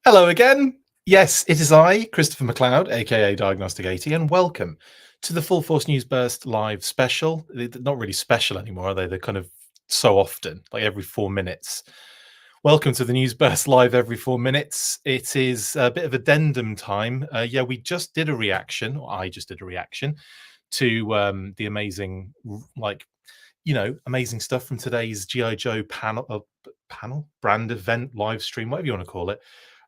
Hello again. Yes, it is I, Christopher McLeod AKA Diagnostic 80, and welcome to the Full Force News Burst live special. They're not really special anymore, are they? They're kind of so often, like every 4 minutes. Welcome to the News Burst live every 4 minutes. It is a bit of addendum time. Yeah, we just did a reaction, or I just did a reaction to the amazing, amazing stuff from today's G.I. Joe panel, brand event, live stream, whatever you want to call it.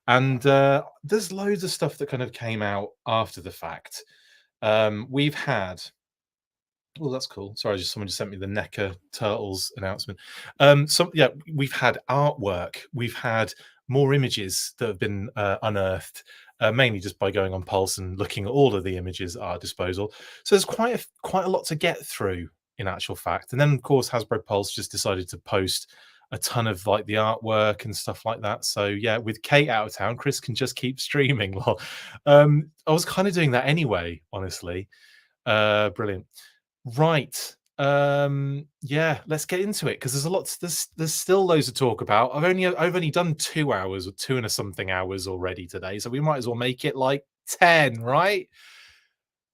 And there's loads of stuff that kind of came out after the fact. We've had, oh, that's cool. Sorry, someone just sent me the NECA Turtles announcement. Yeah, we've had artwork. We've had more images that have been unearthed, mainly just by going on Pulse and looking at all of the images at our disposal. So there's quite a lot to get through in actual fact. And then, of course, Hasbro Pulse just decided to post a ton of like the artwork and stuff like that. So yeah, with Kate out of town, Chris can just keep streaming. Well, I was kind of doing that anyway, honestly. Brilliant. Right. Yeah, let's get into it because there's still loads to talk about. I've only done 2 hours or 2 and a something hours already today, so we might as well make it like 10, right?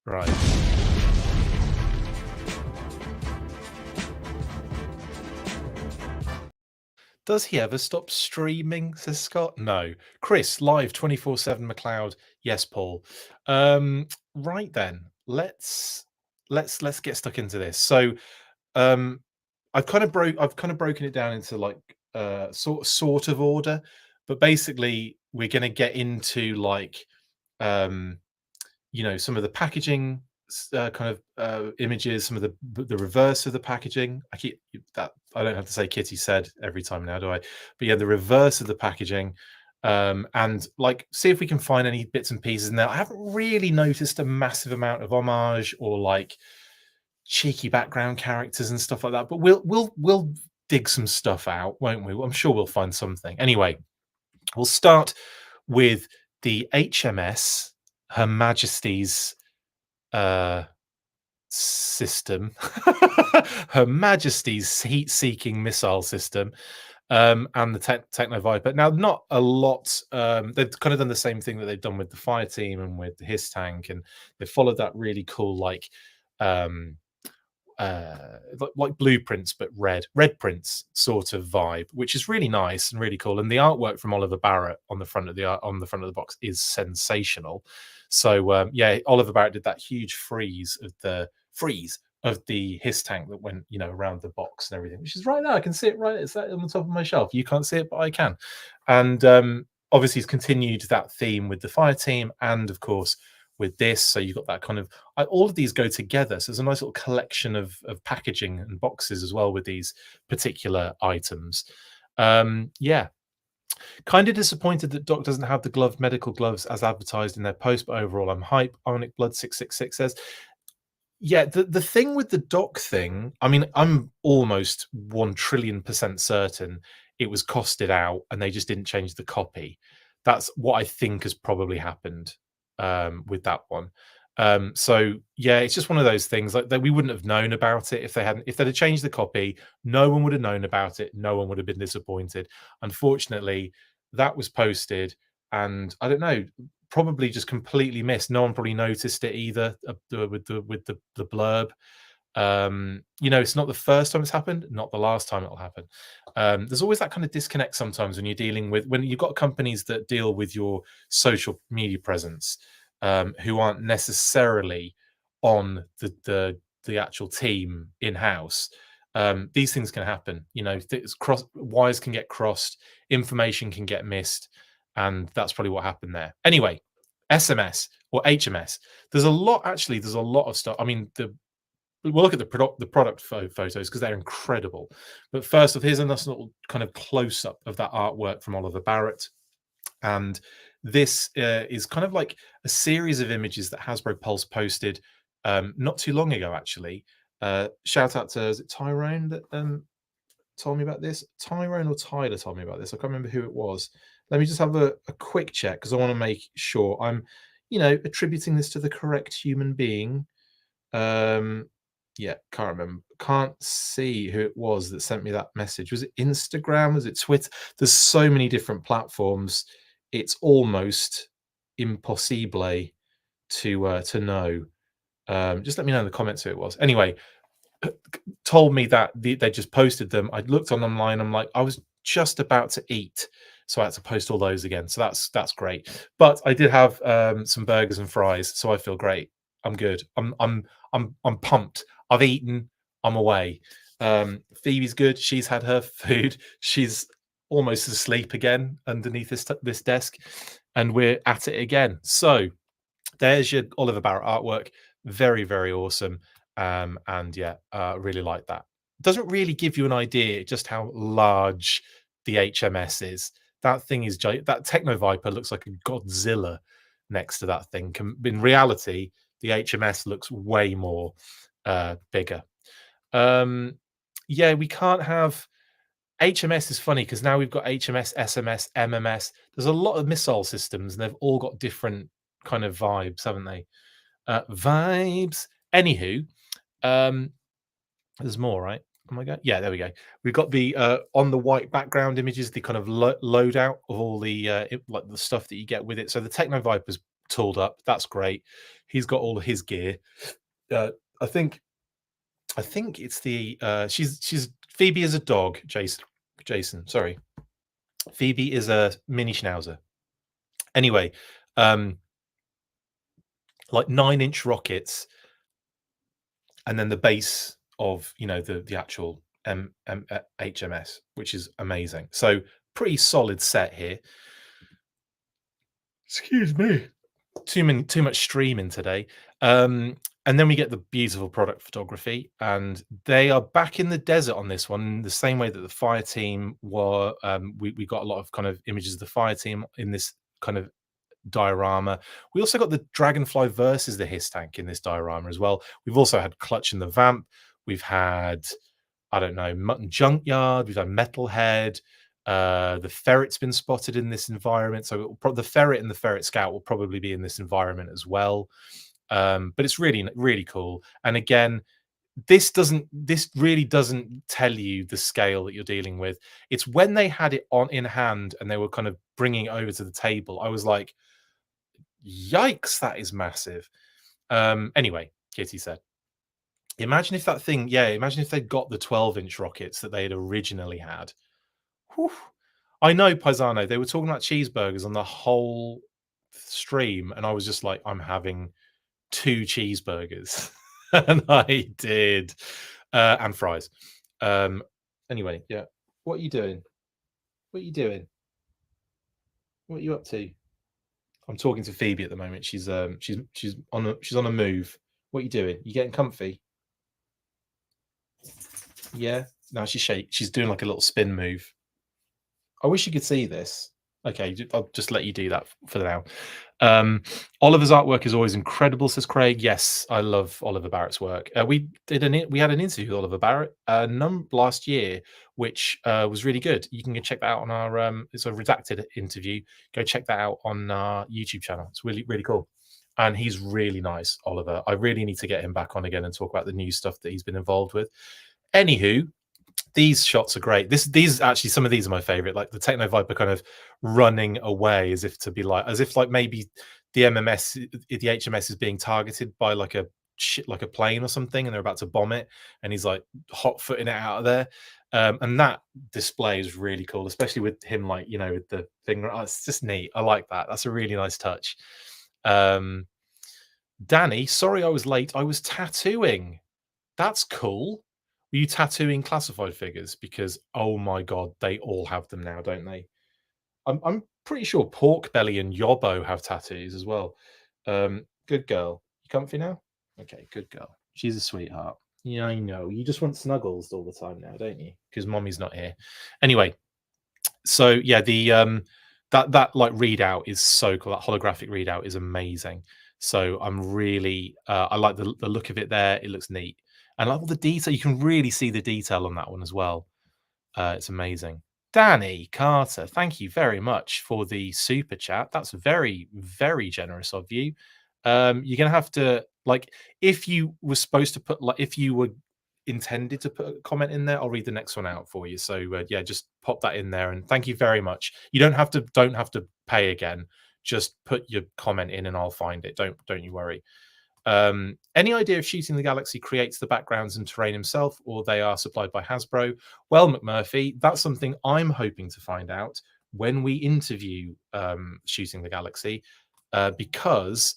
Right. Does he ever stop streaming? Says Scott. No. Chris, live 24/7 McLeod. Yes, Paul. Right then. Let's get stuck into this. So I've kind of broken it down into like sort of order, but basically we're going to get into like um some of the packaging kind of images, some of the reverse of the packaging. I don't have to say Kitty said every time now, do I? But yeah, the reverse of the packaging, and like see if we can find any bits and pieces in there. I haven't really noticed a massive amount of homage or like cheeky background characters and stuff like that, but we'll dig some stuff out, won't we? I'm sure we'll find something. Anyway, we'll start with the HMS, Her Majesty's system, Her Majesty's heat-seeking missile system, and the Technoviper. Now, not a lot. They've kind of done the same thing that they've done with the fire team and with the his tank, and they followed that really cool um, like blueprints but red prints sort of vibe, which is really nice and really cool. And the artwork from Oliver Barrett on the front of the box is sensational. So yeah, Oliver Barrett did that huge freeze of the his tank that went around the box and everything, which is right there. I can see it right. It's that on the top of my shelf. You can't see it, but I can. And obviously he's continued that theme with the fire team and of course with this. So you've got that kind of all of these go together. So there's a nice little collection of packaging and boxes as well with these particular items. Yeah, kind of disappointed that Doc doesn't have the medical gloves as advertised in their post, but overall I'm hype. Onic Blood 666 says, yeah, the thing with the Doc thing, I mean, I'm almost 1 trillion% certain it was costed out and they just didn't change the copy. That's what I think has probably happened with that one. So yeah, it's just one of those things like that we wouldn't have known about it if they'd have changed the copy. No one would have known about it. No one would have been disappointed. Unfortunately, that was posted, and I don't know, probably just completely missed. No one probably noticed it either with the blurb. It's not the first time it's happened, not the last time it'll happen. There's always that kind of disconnect sometimes when you're dealing with when you've got companies that deal with your social media presence, who aren't necessarily on the actual team in house. These things can happen. Wires can get crossed, information can get missed, and that's probably what happened there. Anyway, SMS or HMS. There's a lot of stuff. I mean, we'll look at the product photos because they're incredible. But first off, here's a nice little kind of close up of that artwork from Oliver Barrett. And this is kind of like a series of images that Hasbro Pulse posted not too long ago, actually. Shout out to, is it Tyrone that told me about this? Tyrone or Tyler told me about this. I can't remember who it was. Let me just have a quick check because I want to make sure I'm, attributing this to the correct human being. Yeah, can't remember. Can't see who it was that sent me that message. Was it Instagram? Was it Twitter? There's so many different platforms. it's almost impossible to know. Just let me know in the comments who it was. Anyway, told me that they just posted them. I looked on online. I'm like, I was just about to eat, so I had to post all those again. So that's great. But I did have some burgers and fries, so I feel great. I'm good. I'm pumped. I've eaten. I'm away. Phoebe's good. She's had her food. She's almost asleep again underneath this desk, and we're at it again. So there's your Oliver Barrett artwork. Very, very awesome. And yeah, really like that. Doesn't really give you an idea just how large the HMS is. That thing is that Technoviper looks like a Godzilla next to that thing. In reality, the HMS looks way more bigger. Yeah, we can't have HMS is funny because now we've got HMS, SMS, MMS. There's a lot of missile systems, and they've all got different kind of vibes, haven't they? Vibes. Anywho, there's more, right? Oh my god, yeah, there we go. We've got the on the white background images, the kind of loadout of all the like the stuff that you get with it. So the Technoviper's tooled up. That's great. He's got all of his gear. Uh, I think it's the she's Phoebe is a dog. Jason, sorry. Phoebe is a mini schnauzer. Anyway, like 9-inch rockets, and then the base of the actual HMS, which is amazing. So pretty solid set here. Excuse me. Too much streaming today. And then we get the beautiful product photography, and they are back in the desert on this one, the same way that the fire team were. We got a lot of kind of images of the fire team in this kind of diorama. We also got the Dragonfly versus the Hiss tank in this diorama as well. We've also had Clutch and the Vamp. We've had, I don't know, Mutton Junkyard. We've had Metalhead. The Ferret's been spotted in this environment. So the Ferret and the Ferret Scout will probably be in this environment as well. But it's really, really cool. And again, this really doesn't tell you the scale that you're dealing with. It's when they had it in hand and they were kind of bringing it over to the table, I was like, yikes, that is massive. Anyway, Kitty said, imagine if that thing, imagine if they'd got the 12-inch rockets that they had originally had. Whew. I know, Paisano, they were talking about cheeseburgers on the whole stream, and I was just like, I'm having 2 cheeseburgers. And I did. And fries. Anyway, yeah. What are you doing? What are you doing? What are you up to? I'm talking to Phoebe at the moment. She's on a move. What are you doing? You getting comfy? Yeah. No, she's doing like a little spin move. I wish you could see this. Okay, I'll just let you do that for now. Oliver's artwork is always incredible, says Craig. Yes, I love Oliver Barrett's work. We had an interview with Oliver Barrett last year, which was really good. You can go check that out on our it's a redacted interview. Go check that out on our YouTube channel. It's really, really cool. And he's really nice, Oliver. I really need to get him back on again and talk about the new stuff that he's been involved with. Anywho, these shots are great. These actually, some of these are my favorite. Like the Technoviper kind of running away as if maybe the HMS is being targeted by like a plane or something, and they're about to bomb it, and he's like hot footing it out of there. And that display is really cool, especially with him with the thing. Oh, it's just neat. I like that. That's a really nice touch. Danny, sorry I was late. I was tattooing. That's cool. Were you tattooing classified figures? Because oh my god, they all have them now, don't they? I'm pretty sure Porkbelly and Yobbo have tattoos as well. Good girl. You comfy now? Okay, good girl. She's a sweetheart. Yeah, I know. You just want snuggles all the time now, don't you? Because mommy's not here. Anyway, so yeah, the that like readout is so cool. That holographic readout is amazing. So I'm really I like the look of it there. It looks neat. And like all the detail, you can really see the detail on that one as well. It's amazing. Danny Carter, thank you very much for the super chat. That's very, very generous of you. You're gonna have to if you were supposed to put if you were intended to put a comment in there, I'll read the next one out for you. So yeah, just pop that in there, and thank you very much. You don't have to pay again. Just put your comment in, and I'll find it. Don't you worry. Any idea if Shooting the Galaxy creates the backgrounds and terrain himself, or they are supplied by Hasbro? Well, McMurphy, that's something I'm hoping to find out when we interview Shooting the Galaxy, because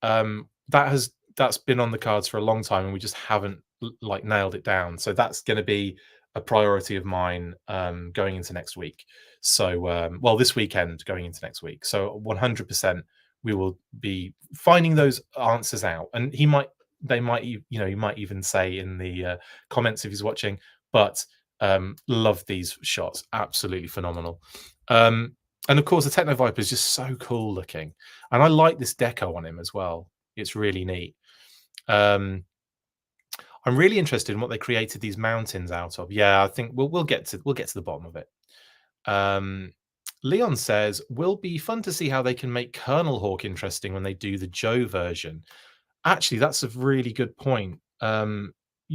that's been on the cards for a long time, and we just haven't like nailed it down. So that's going to be a priority of mine going into next week. So well, this weekend going into next week. So 100%. We will be finding those answers out, and he might even say in the comments if he's watching, but love these shots, absolutely phenomenal. And of course the Technoviper is just so cool looking, and I like this deco on him as well. It's really neat. I'm really interested in what they created these mountains out of. Yeah, I think we'll get to the bottom of it. Leon says, will be fun to see how they can make Colonel Hawk interesting when they do the Joe version. Actually, that's a really good point. I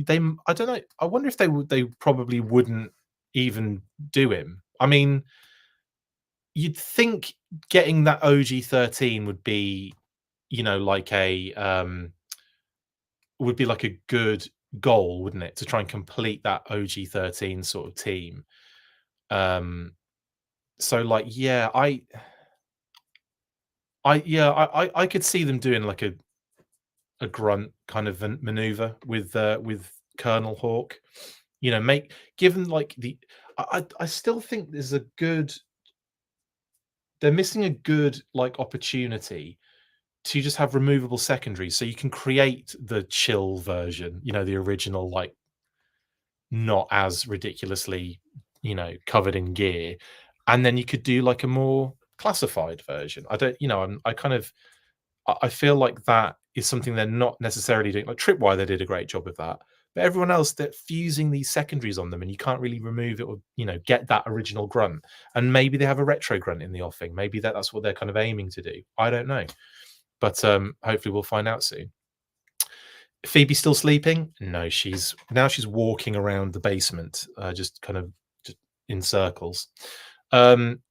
don't know. I wonder if they probably wouldn't even do him. I mean, you'd think getting that OG-13 would be, like would be like a good goal, wouldn't it, to try and complete that OG-13 sort of team. So like, yeah, I could see them doing like a grunt kind of maneuver with Colonel Hawk. Given like I still think there's a good. They're missing a good like opportunity to just have removable secondaries, so you can create the chill version. The original, like not as ridiculously, covered in gear, and then you could do like a more classified version. I feel like that is something they're not necessarily doing. Like Tripwire, they did a great job of that, but everyone else, they're fusing these secondaries on them, and you can't really remove it or get that original grunt. And maybe they have a retro grunt in the offing. Maybe that's what they're kind of aiming to do. I don't know, but hopefully we'll find out soon. Phoebe still sleeping? No, she's walking around the basement, just in circles.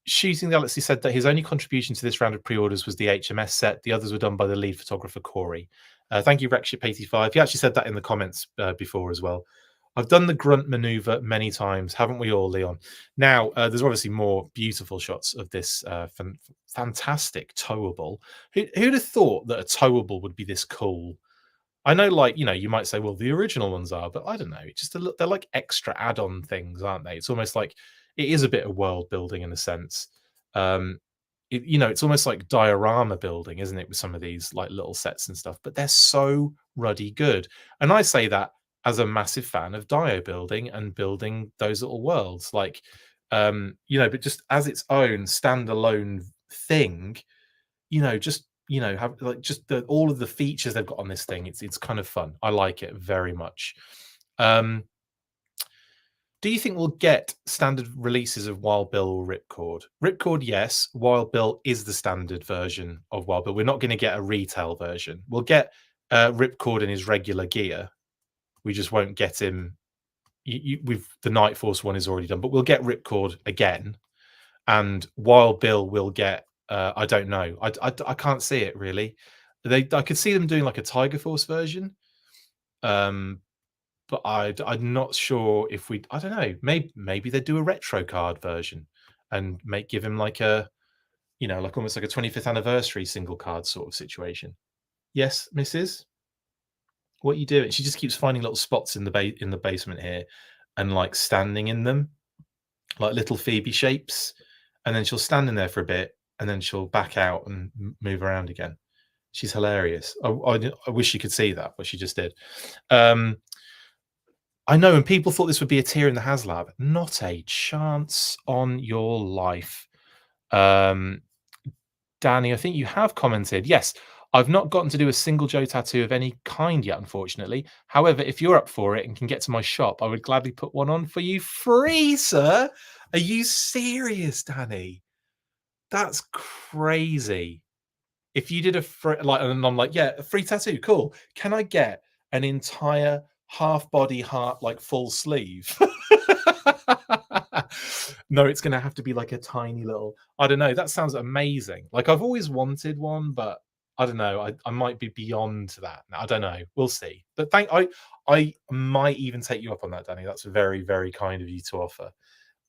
Shooting the Galaxy said that his only contribution to this round of pre-orders was the HMS set. The others were done by the lead photographer Corey. Thank you, Rekship85. He actually said that in the comments before as well. I've done the grunt maneuver many times, haven't we all, Leon? Now, there's obviously more beautiful shots of this fantastic towable. Who'd have thought that a towable would be this cool? I know, like, you might say, well, the original ones are, but I don't know. It's just they're like extra add-on things, aren't they? It's almost like it is a bit of world building in a sense. It's almost like diorama building, isn't it, with some of these like little sets and stuff, but they're so ruddy good. And I say that as a massive fan of dio building and building those little worlds, like, but just as its own standalone thing, just have like just all of the features they've got on this thing. It's kind of fun. I like it very much. Do you think we'll get standard releases of Wild Bill or Ripcord? Ripcord, yes. Wild Bill is the standard version of Wild Bill. We're not going to get a retail version. We'll get Ripcord in his regular gear. We just won't get him. The Night Force one is already done, but we'll get Ripcord again, and Wild Bill will get. I don't know. I can't see it really. I could see them doing like a Tiger Force version. But I'm not sure if I don't know. Maybe they do a retro card version and give him like a, like almost like a 25th anniversary single card sort of situation. Yes, Mrs. What are you doing? She just keeps finding little spots in the basement here, and like standing in them, like little Phoebe shapes, and then she'll stand in there for a bit, and then she'll back out and move around again. She's hilarious. I wish you could see that, but she just did. I know, and people thought this would be a tier in the HasLab. Not a chance on your life. Danny, I think you have commented. Yes, I've not gotten to do a single Joe tattoo of any kind yet, unfortunately. However, if you're up for it and can get to my shop, I would gladly put one on for you free, sir. Are you serious, Danny? That's crazy. If you did and I'm like, yeah, a free tattoo, cool. Can I get an entire half body, heart, like full sleeve. No, it's going to have to be like a tiny little. I don't know. That sounds amazing. Like I've always wanted one, but I don't know. I might be beyond that. I don't know. We'll see. But I might even take you up on that, Danny. That's very, very kind of you to offer.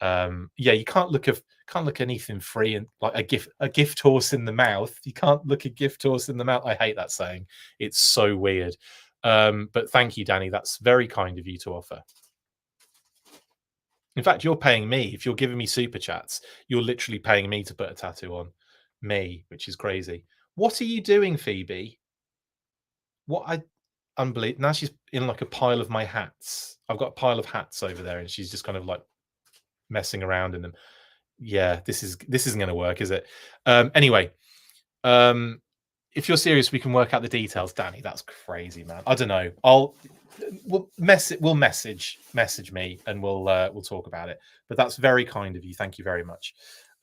Yeah, you can't look anything free and like a gift horse in the mouth. You can't look a gift horse in the mouth. I hate that saying. It's so weird. But thank you, Danny. That's very kind of you to offer. In fact, you're paying me. If you're giving me super chats, you're literally paying me to put a tattoo on me, which is crazy. What are you doing, Phoebe? What I unbelievable. Now she's in like a pile of my hats. I've got a pile of hats over there, and she's just kind of like messing around in them. Yeah, this isn't going to work, is it? Anyway, if you're serious, we can work out the details, Danny. That's crazy, man. I don't know. We'll message me, and we'll talk about it. But that's very kind of you. Thank you very much.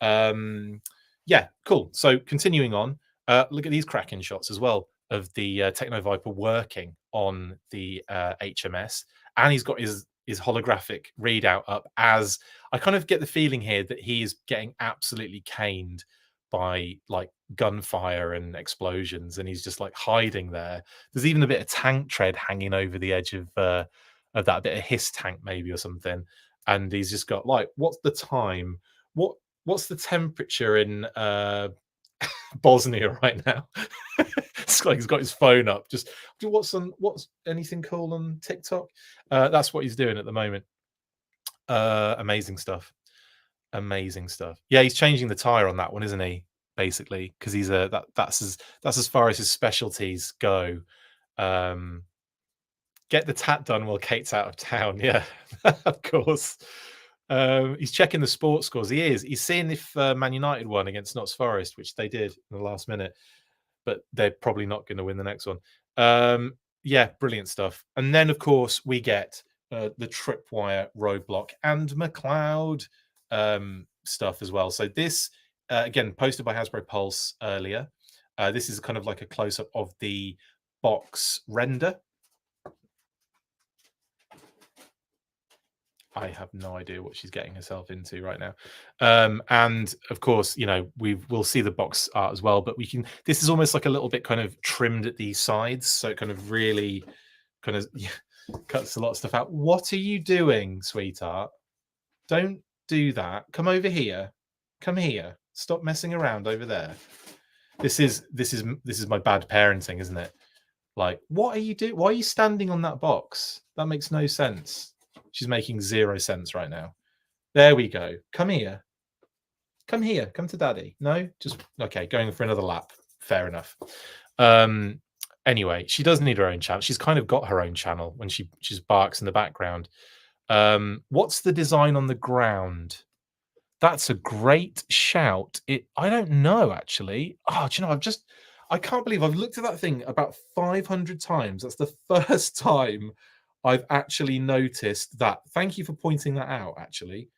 Yeah, cool. So continuing on, look at these cracking shots as well of the Technoviper working on the HMS, and he's got his holographic readout up. As I kind of get the feeling here that he is getting absolutely caned by like gunfire and explosions, and he's just like hiding there. There's even a bit of tank tread hanging over the edge of that bit of his tank maybe or something, and he's just got like, what's the time? What's the temperature in Bosnia right now? It's like he's got his phone up. Just what's anything cool on TikTok? That's what he's doing at the moment. Amazing stuff. Amazing stuff. Yeah, he's changing the tire on that one, isn't he? Basically, because he's that's as far as his specialties go. Get the tat done while Kate's out of town. Yeah, of course. He's checking the sports scores. He's seeing if Man United won against Notts Forest, which they did in the last minute, but they're probably not going to win the next one. Yeah, brilliant stuff. And then, of course, we get the Tripwire, Roadblock, and McLoud stuff as well. So this, again, posted by Hasbro Pulse earlier. This is kind of like a close-up of the box render. I have no idea what she's getting herself into right now. And of course, you know, we'll see the box art as well, but this is almost like a little bit kind of trimmed at these sides. So it kind of really kind of cuts a lot of stuff out. What are you doing, sweetheart? Don't do that. Come over here. Come here. Stop messing around over there. This is my bad parenting, isn't it? Like, what are you doing? Why are you standing on that box? That makes no sense. She's making 0 sense right now. There we go. Come here. Come here. Come to daddy. No? Just okay, going for another lap. Fair enough. Anyway, she does need her own channel. She's kind of got her own channel when she just barks in the background. What's the design on the ground? That's a great shout. I don't know, actually. Oh, do you know, I can't believe I've looked at that thing about 500 times. That's the first time I've actually noticed that. Thank you for pointing that out, actually.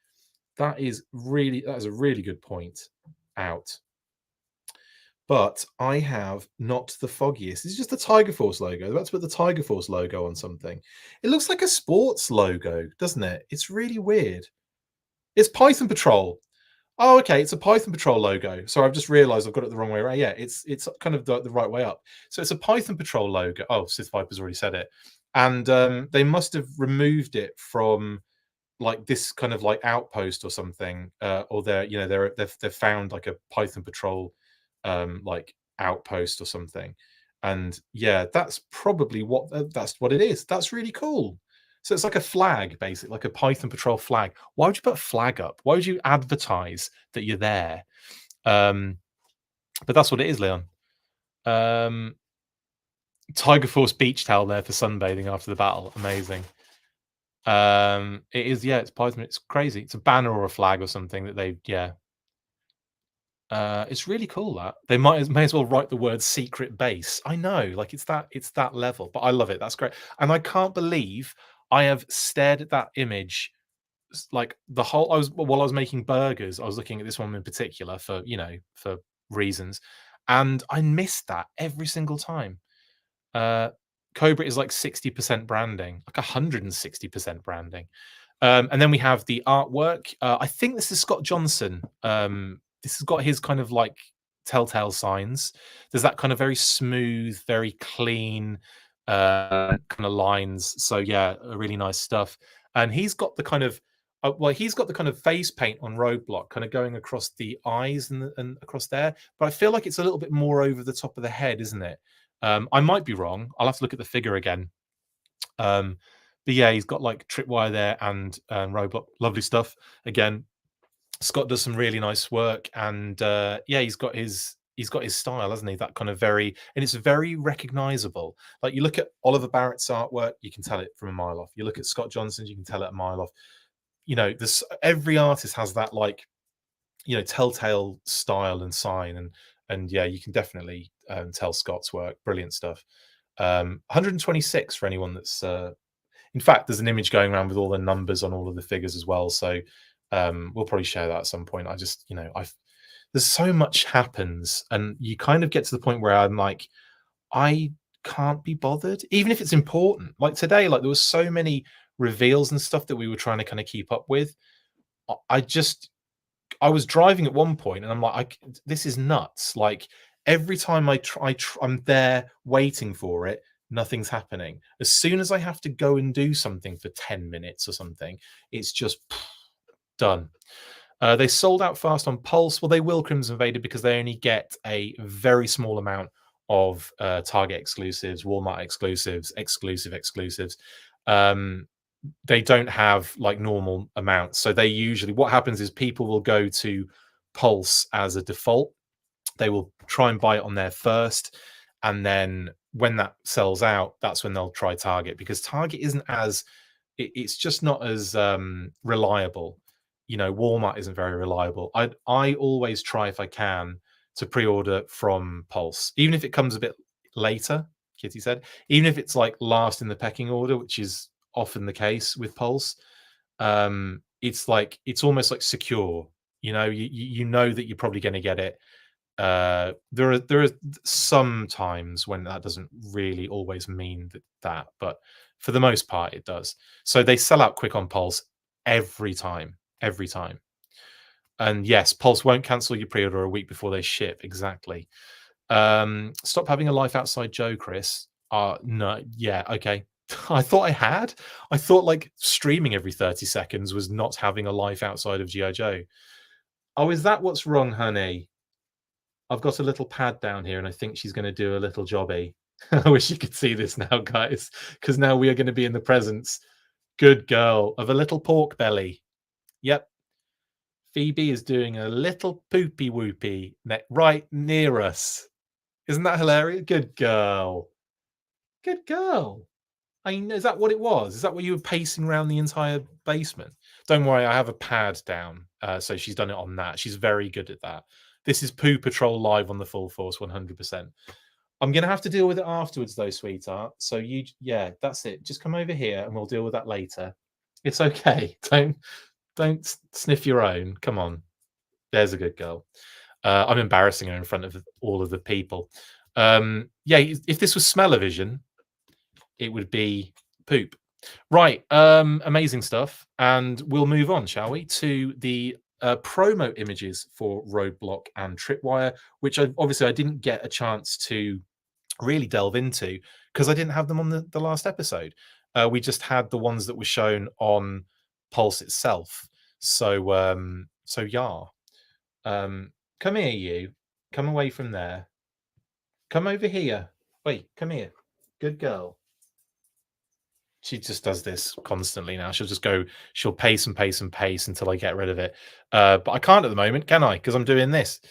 That is a really good point out. But I have not the foggiest. It's just the Tiger Force logo. I'm about to put the Tiger Force logo on something. It looks like a sports logo, doesn't it? It's really weird. It's Python Patrol. Oh, okay. It's a Python Patrol logo. So I've just realized I've got it the wrong way around. Yeah, it's kind of the right way up. So it's a Python Patrol logo. Oh, Sith Viper's already said it. And they must have removed it from like this kind of like outpost or something, or they've found like a Python Patrol like outpost or something. And yeah, that's probably what it is. That's really cool. So it's like a flag, basically, like a Python Patrol flag. Why would you put a flag up? Why would you advertise that you're there? But that's what it is, Leon. Tiger Force beach towel there for sunbathing after the battle. Amazing. It is, yeah, it's Python. It's crazy. It's a banner or a flag or something that it's really cool that they may as well write the word secret base. I know, like it's that level, but I love it. That's great. And I can't believe I have stared at that image like while I was making burgers. I was looking at this one in particular for reasons, and I missed that every single time. Cobra is like 60% branding, like 160% branding. And then we have the artwork. I think this is Scott Johnson. This has got his kind of like telltale signs. There's that kind of very smooth, very clean kind of lines. So yeah, really nice stuff. And he's got the kind of he's got the kind of face paint on Roadblock, kind of going across the eyes and across there. But I feel like it's a little bit more over the top of the head, isn't it? I might be wrong. I'll have to look at the figure again. But yeah, he's got like Tripwire there and Roadblock. Lovely stuff. Again, Scott does some really nice work, and yeah, he's got his style, hasn't he? That kind of very, and it's very recognizable. Like you look at Oliver Barrett's artwork, you can tell it from a mile off. You look at Scott Johnson's, you can tell it a mile off. You know, this every artist has that like, you know, telltale style and sign, and yeah, you can definitely tell Scott's work. Brilliant stuff. 126 for anyone that's in fact, there's an image going around with all the numbers on all of the figures as well. So we'll probably share that at some point. I just, you know, there's so much happens, and you kind of get to the point where I'm like, I can't be bothered, even if it's important. Like today, like there was so many reveals and stuff that we were trying to kind of keep up with. I was driving at one point, and I'm like, this is nuts. Like every time I'm there waiting for it, nothing's happening. As soon as I have to go and do something for 10 minutes or something, it's just done. They sold out fast on Pulse. Well, they will, Crimson Invader, because they only get a very small amount of Target exclusives, Walmart exclusives, exclusives. They don't have like normal amounts. So they usually, what happens is people will go to Pulse as a default. They will try and buy it on there first. And then when that sells out, that's when they'll try Target, because Target isn't as, it's just not as reliable. You know, Walmart isn't very reliable. I always try, if I can, to pre-order from Pulse, even if it comes a bit later. Kitty said, even if it's like last in the pecking order, which is often the case with Pulse. It's like, it's almost like secure. You know, you know that you're probably going to get it. There are some times when that doesn't really always mean that, but for the most part it does. So they sell out quick on Pulse every time. And yes, Pulse won't cancel your pre-order a week before they ship. Exactly. Stop having a life outside Joe, Chris. No, yeah, okay. I thought I thought like streaming every 30 seconds was not having a life outside of G.I. Joe. Oh, is that what's wrong, honey? I've got a little pad down here, and I think she's going to do a little jobby. I wish you could see this now, guys, because now we are going to be in the presence, good girl, of a little pork belly. Yep. Phoebe is doing a little poopy whoopy right near us. Isn't that hilarious? Good girl. Good girl. I mean, is that what it was? Is that what you were pacing around the entire basement? Don't worry, I have a pad down. So she's done it on that. She's very good at that. This is Poo Patrol live on the Full Force, 100%. I'm going to have to deal with it afterwards, though, sweetheart. So yeah, that's it. Just come over here and we'll deal with that later. It's okay. Don't sniff your own. Come on. There's a good girl. I'm embarrassing her in front of all of the people. Yeah, if this was smell-o-vision, it would be poop. Right. Amazing stuff. And we'll move on, shall we, to the promo images for Roadblock and Tripwire, which obviously I didn't get a chance to really delve into because I didn't have them on the last episode. We just had the ones that were shown on Pulse itself. So yeah. Come here, you. Come away from there. Come over here. Wait, come here. Good girl. She just does this constantly now. She'll pace and pace and pace until I get rid of it. But I can't at the moment, can I? Because I'm doing this.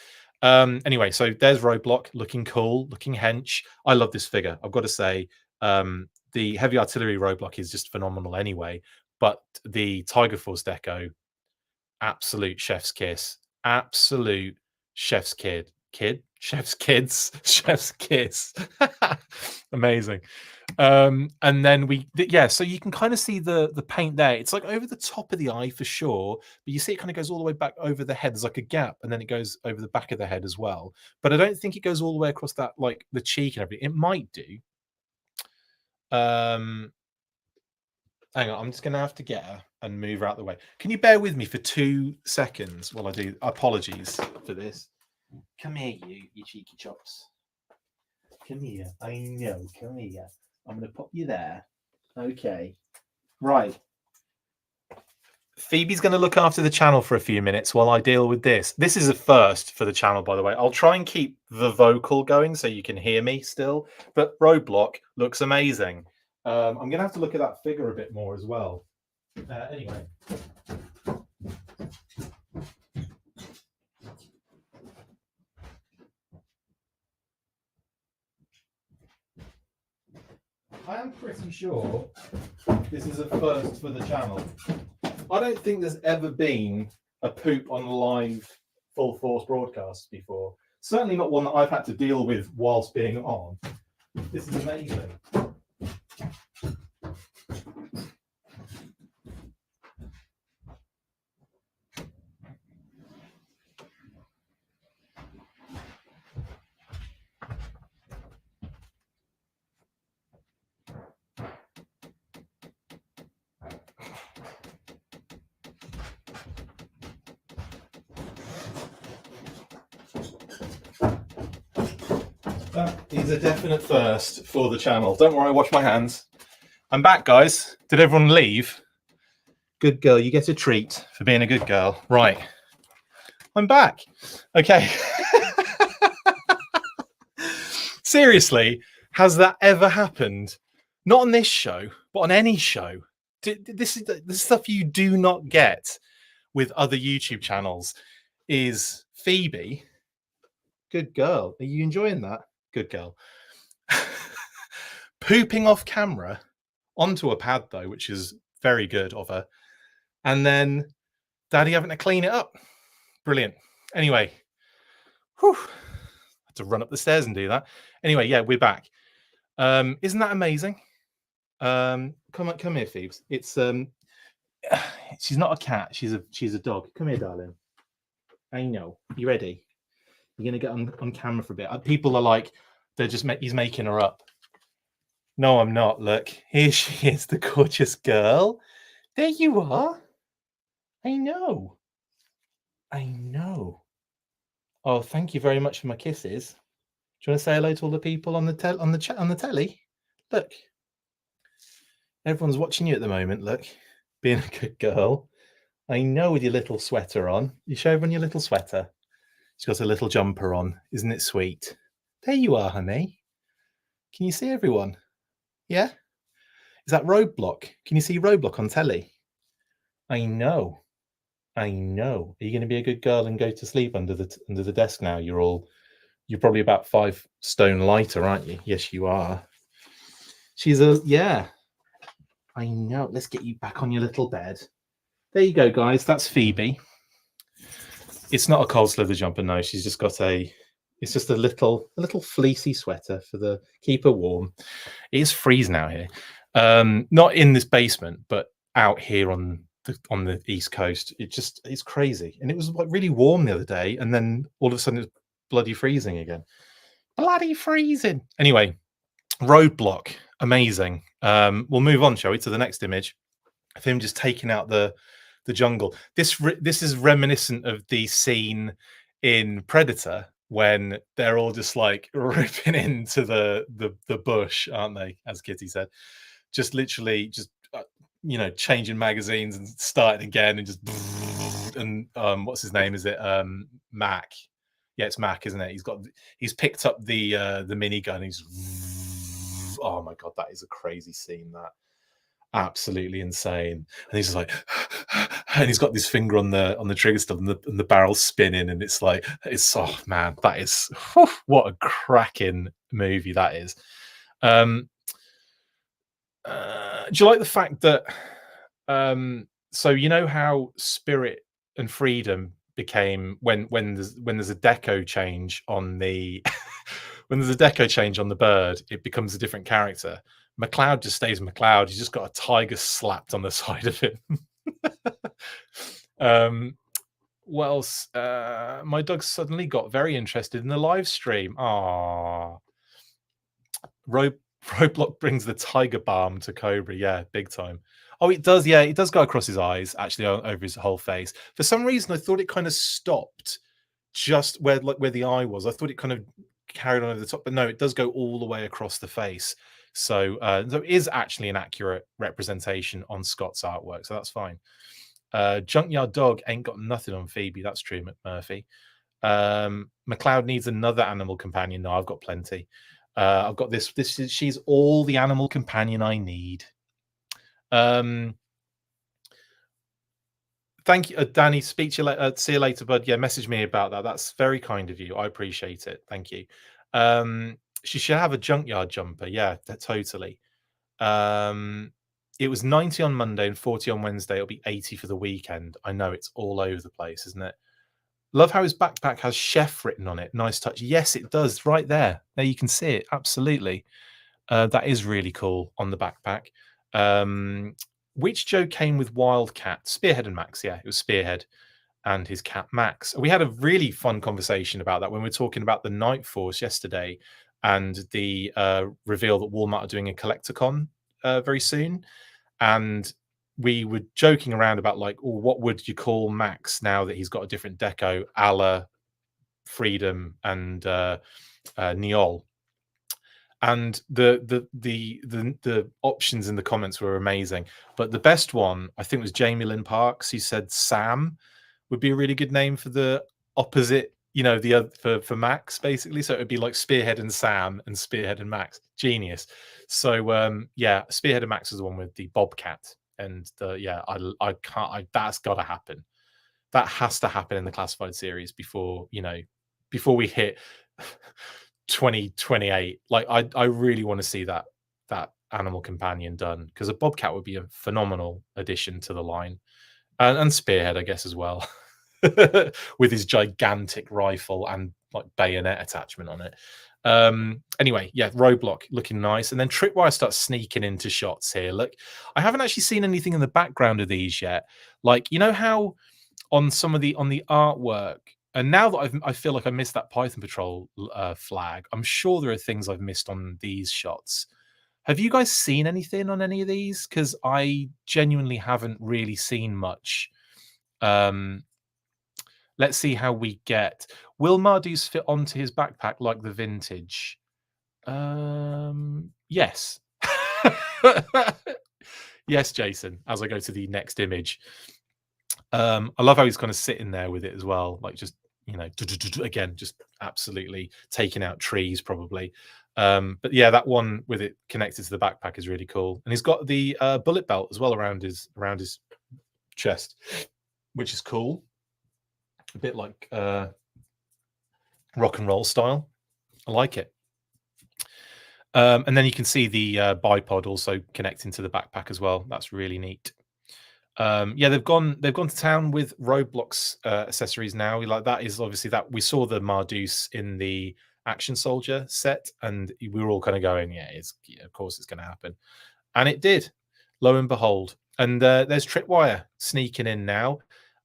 Anyway, so there's Roadblock, looking cool, looking hench. I love this figure. I've got to say, the heavy artillery Roadblock is just phenomenal anyway. But the Tiger Force deco, absolute chef's kiss. Absolute chef's chef's kiss. Amazing. And then so you can kind of see the paint there. It's like over the top of the eye for sure, but you see it kind of goes all the way back over the head. There's like a gap, and then it goes over the back of the head as well. But I don't think it goes all the way across that, like the cheek and everything. It might do. Hang on, I'm just going to have to get her and move her out the way. Can you bear with me for 2 seconds while I do? Apologies for this. Come here, you cheeky chops. Come here. I know. Come here. I'm going to pop you there. Okay. Right. Phoebe's going to look after the channel for a few minutes while I deal with this. This is a first for the channel, by the way. I'll try and keep the vocal going so you can hear me still. But Roadblock looks amazing. I'm going to have to look at that figure a bit more as well. Anyway. I am pretty sure this is a first for the channel. I don't think there's ever been a poop on live full force broadcasts before. Certainly not one that I've had to deal with whilst being on. This is amazing. That is a definite first for the channel. Don't worry, I wash my hands. I'm back, guys. Did everyone leave? Good girl, you get a treat for being a good girl. Right. I'm back. Okay. Seriously, has that ever happened? Not on this show, but on any show. This is the stuff you do not get with other YouTube channels. Is Phoebe, good girl. Are you enjoying that? Good girl. Pooping off camera onto a pad, though, which is very good of her. And then Daddy having to clean it up. Brilliant. Anyway, whew, had to run up the stairs and do that. Anyway, yeah, we're back. Isn't that amazing? Come here, Phoebes. It's she's not a cat. She's a dog. Come here, darling. I know. You ready? You're gonna get on camera for a bit. People are like, he's making her up. No, I'm not. Look, here she is, the gorgeous girl. There you are. I know. I know. Oh, thank you very much for my kisses. Do you want to say hello to all the people on the telly? Look, everyone's watching you at the moment. Look, being a good girl. I know, with your little sweater on. You show everyone your little sweater. She's got a little jumper on. Isn't it sweet? There you are, honey. Can you see everyone? Yeah? Is that Roadblock? Can you see Roadblock on telly? I know. I know. Are you going to be a good girl and go to sleep under the desk now? You're probably about 5 stone lighter, aren't you? Yes, you are. Yeah. I know. Let's get you back on your little bed. There you go, guys. That's Phoebe. It's not a cold slither jumper, no. She's just got it's just a little fleecy sweater for the keep her warm. It is freezing out here. Not in this basement, but out here on the East Coast. It's crazy. And it was like really warm the other day, and then all of a sudden it's bloody freezing again. Bloody freezing. Anyway, Roadblock, amazing. We'll move on, shall we, to the next image of him just taking out the jungle. This is reminiscent of the scene in Predator when they're all just like ripping into the bush, aren't they? As Kitty said, just literally just changing magazines and starting again and just and what's his name? Is it Mac? Yeah, it's Mac, isn't it? He's picked up the minigun. He's oh my god, that is a crazy scene. That absolutely insane. And he's just like, and he's got this finger on the trigger still, and the barrel's spinning, and it's oh man, that is what a cracking movie that is. Do you like the fact that so you know how Spirit and Freedom became when there's a deco change on the when there's a deco change on the bird, it becomes a different character. McLoud just stays McLoud. He's just got a tiger slapped on the side of him. What else? My dog suddenly got very interested in the live stream. Roadblock brings the tiger balm to Cobra. Yeah, big time. Oh, it does. Yeah, it does go across his eyes, actually, over his whole face. For some reason, I thought it kind of stopped just where the eye was. I thought it kind of carried on over the top, but no, it does go all the way across the face. So, so it is actually an accurate representation on Scott's artwork. So that's fine. Junkyard Dog ain't got nothing on Phoebe. That's true, McMurphy. McLoud needs another animal companion. No, I've got plenty. I've got this. She's all the animal companion I need. Thank you, Danny. Speak to you later. See you later, bud. Yeah, message me about that. That's very kind of you. I appreciate it. Thank you. She should have a junkyard jumper. Yeah, totally. It was 90 on Monday and 40 on Wednesday. It'll be 80 for the weekend. I know, it's all over the place, isn't it? Love how his backpack has chef written on it. Nice touch. Yes, it does. Right there. There you can see it. Absolutely. That is really cool on the backpack. Which Joe came with Wildcat? Spearhead and Max. Yeah, it was Spearhead and his cat Max. We had a really fun conversation about that when we were talking about the Night Force yesterday and the reveal that Walmart are doing a Collecticon very soon. And we were joking around about, like, oh, what would you call Max now that he's got a different deco, a la Freedom and Niol? And the options in the comments were amazing. But the best one, I think, was Jamie Lynn Parks. He said Sam would be a really good name for the opposite, you know, the other for Max, basically. So it would be like Spearhead and Sam and Spearhead and Max. Genius. So yeah, Spearhead and Max is the one with the Bobcat. And yeah, I can't. That's got to happen. That has to happen in the classified series before, you know, before we hit 2028. Like, I really want to see that animal companion done, because a Bobcat would be a phenomenal addition to the line, and Spearhead, I guess, as well, with his gigantic rifle and like bayonet attachment on it. Anyway, yeah, Roadblock looking nice, and then Tripwire starts sneaking into shots here. Look, I haven't actually seen anything in the background of these yet. Like, you know how on some of the artwork. And now that I feel like I missed that Python Patrol flag, I'm sure there are things I've missed on these shots. Have you guys seen anything on any of these? Because I genuinely haven't really seen much. Let's see how we get. Will Mardus fit onto his backpack like the vintage? Yes. Yes, Jason, as I go to the next image. I love how he's kind of sitting there with it as well, like, just, you know, again, just absolutely taking out trees probably. But yeah, that one with it connected to the backpack is really cool, and he's got the bullet belt as well around his chest, which is cool. A bit like rock and roll style. I like it. And then you can see the bipod also connecting to the backpack as well. That's really neat. Yeah, they've gone to town with Roadblock's accessories now. Like, that is obviously that we saw the Mardus in the Action Soldier set, and we were all kind of going, yeah, of course it's going to happen, and it did. Lo and behold, and there's Tripwire sneaking in now.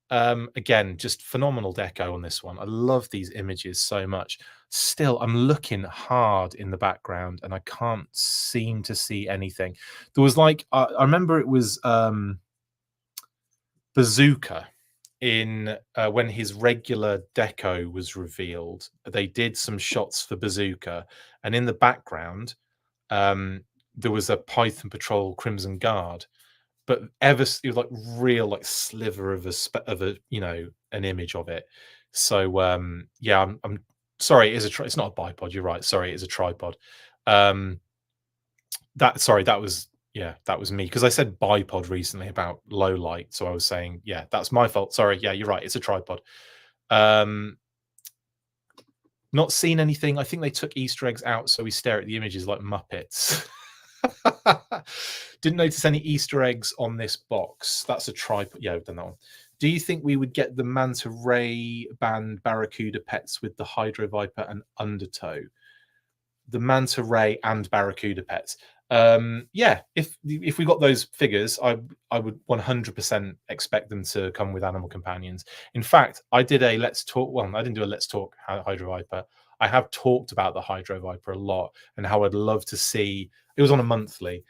Again, just phenomenal deco on this one. I love these images so much. Still, I'm looking hard in the background, and I can't seem to see anything. There was like I remember it was. Bazooka in when his regular deco was revealed, they did some shots for Bazooka, and in the background there was a Python Patrol Crimson Guard, but it was like real, like, sliver of a you know, an image of it. So yeah, I'm sorry, it's not a bipod, you're right, sorry, it's a tripod. That was, yeah, that was me, because I said bipod recently about low light, so I was saying, yeah, that's my fault. Sorry, yeah, you're right, it's a tripod. Not seen anything. I think they took Easter eggs out, so we stare at the images like Muppets. Didn't notice any Easter eggs on this box. That's a tripod. Yeah, I've done that one. Do you think we would get the Manta Ray band Barracuda pets with the Hydro Viper and Undertow? The Manta Ray and Barracuda pets. Yeah, if we got those figures, I would 100% expect them to come with animal companions. In fact, I did a Let's Talk. Well, I didn't do a Let's Talk Hydro Viper. I have talked about the Hydro Viper a lot and how I'd love to see it was on a monthly.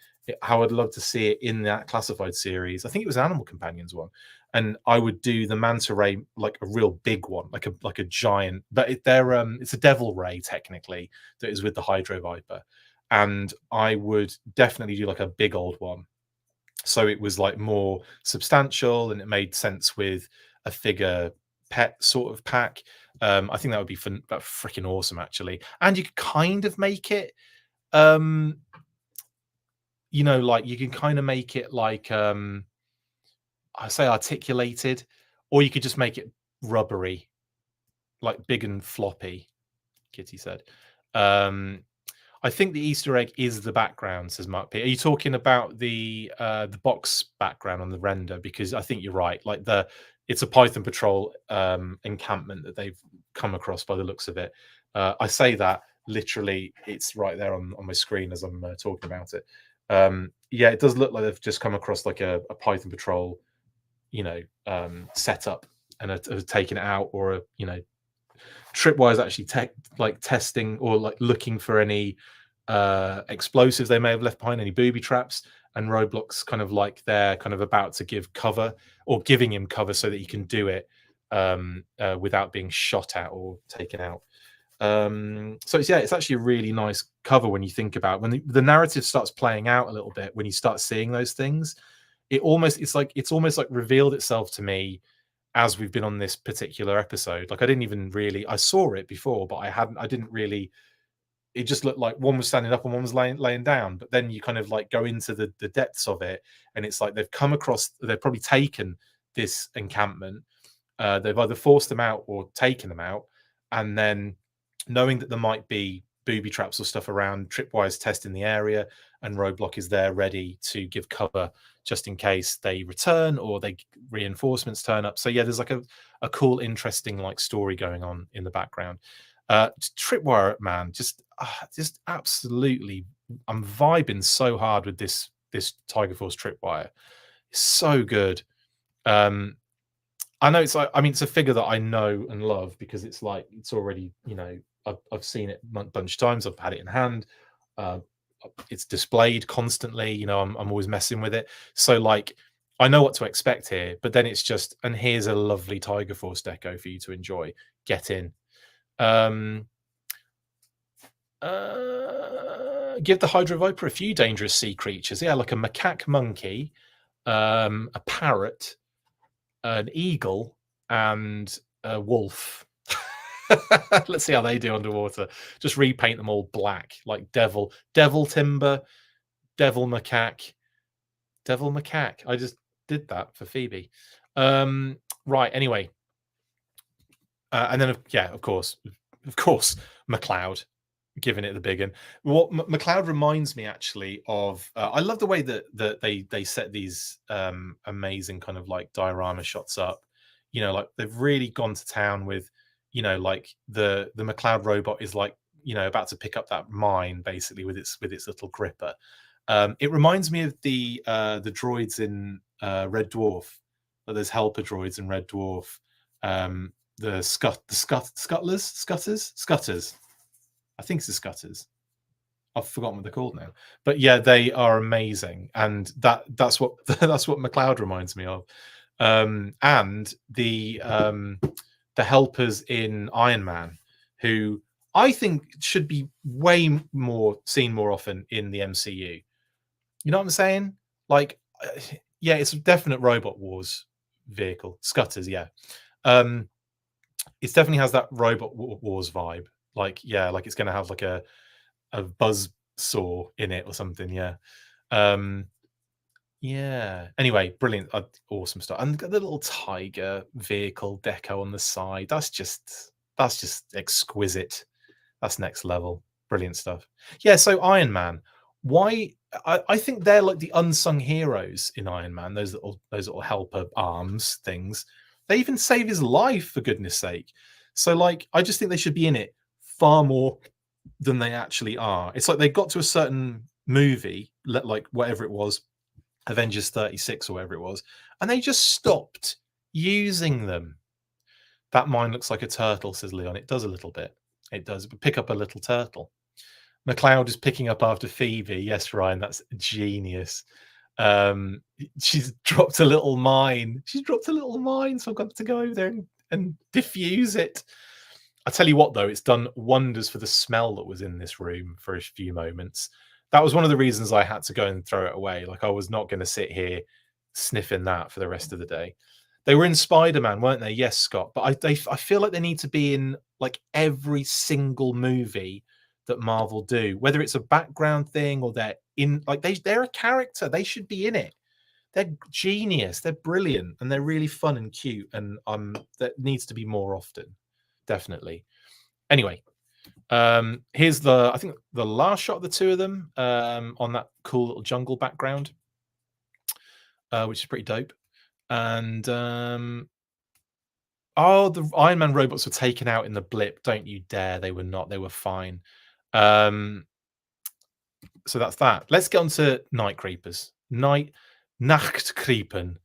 How I'd love to see it in that classified series. I think it was Animal Companions one, and I would do the manta ray like a real big one, like a giant. But it's a devil ray technically that is with the Hydro Viper, and I would definitely do like a big old one, so it was like more substantial and it made sense with a figure pet sort of pack. I think that would be freaking awesome actually, and you could kind of make it. Like you can kind of make it like I say articulated, or you could just make it rubbery, like big and floppy. Kitty said. I think the Easter egg is the background, says Mark P. Are you talking about the box background on the render? Because I think you're right. Like it's a Python Patrol encampment that they've come across by the looks of it. I say that literally, it's right there on my screen as I'm talking about it. Yeah, it does look like they've just come across like a Python Patrol, setup and have taken it out, or Tripwire is actually testing or like looking for any explosives they may have left behind, any booby traps, and Roadblock's kind of like they're kind of about to give cover or giving him cover so that he can do it without being shot at or taken out. So it's actually a really nice cover when you think about it. When the narrative starts playing out a little bit, when you start seeing those things, it's almost like revealed itself to me as we've been on this particular episode. Like I saw it before, but I didn't really. It just looked like one was standing up and one was laying down. But then you kind of like go into the depths of it, and it's like they've probably taken this encampment. They've either forced them out or taken them out, and then knowing that there might be booby traps or stuff around, Tripwire's testing the area, and Roadblock is there ready to give cover just in case they return or reinforcements turn up. So yeah, there's like a cool, interesting like story going on in the background. Tripwire, man, just absolutely, I'm vibing so hard with this Tiger Force Tripwire. It's so good. I know it's a figure that I know and love because it's already, I've seen it a bunch of times. I've had it in hand. It's displayed constantly. I'm always messing with it. So like, I know what to expect here. But then it's just, and here's a lovely Tiger Force deco for you to enjoy. Get in. Give the Hydro Viper a few dangerous sea creatures. Yeah, like a macaque monkey, a parrot, an eagle, and a wolf. Let's see how they do underwater. Just repaint them all black, like devil timber, devil macaque. I just did that for Phoebe. Right. Anyway, and then of course, McLoud, giving it the big one. What McLoud reminds me actually of, I love the way that they set these amazing kind of like diorama shots up. Like they've really gone to town with, like the McLoud robot is like, about to pick up that mine basically with its little gripper. It reminds me of the droids in Red Dwarf. There's helper droids in Red Dwarf. The scutters. I think it's the Scutters. I've forgotten what they're called now. But yeah, they are amazing, and that's what McLoud reminds me of. And the helpers in Iron Man, who I think should be way more seen more often in the MCU. You know what I'm saying? Like, yeah, it's a definite Robot Wars vehicle. Scutters, yeah. It definitely has that Robot Wars vibe. Like, yeah, like it's going to have like a buzz saw in it or something. Yeah. Yeah. Anyway, brilliant. Awesome stuff. And the little tiger vehicle deco on the side. That's just exquisite. That's next level. Brilliant stuff. Yeah. So Iron Man, why? I think they're like the unsung heroes in Iron Man. Those little helper arms things. They even save his life, for goodness sake. So like, I just think they should be in it far more than they actually are. It's like they got to a certain movie, like whatever it was, Avengers 36 or whatever it was, and they just stopped using them. That mine looks like a turtle, says Leon. It does a little bit. It does. But pick up a little turtle. McLoud is picking up after Phoebe. Yes, Ryan, that's genius. She's dropped a little mine. She's dropped a little mine, so I've got to go over there and diffuse it. I tell you what, though, it's done wonders for the smell that was in this room for a few moments. That was one of the reasons I had to go and throw it away. Like, I was not going to sit here sniffing that for the rest of the day. They were in Spider-Man, weren't they? Yes, Scott. But I feel like they need to be in like every single movie that Marvel do, whether it's a background thing or they're in, like they're a character. They should be in it. They're genius. They're brilliant, and they're really fun and cute. And that needs to be more often, definitely. Anyway, here's I think the last shot of the two of them on that cool little jungle background, which is pretty dope. And oh, the Iron Man robots were taken out in the blip. Don't you dare. They were not. They were fine. So that's that. Let's get on to Night Creepers. Nachtkreepen.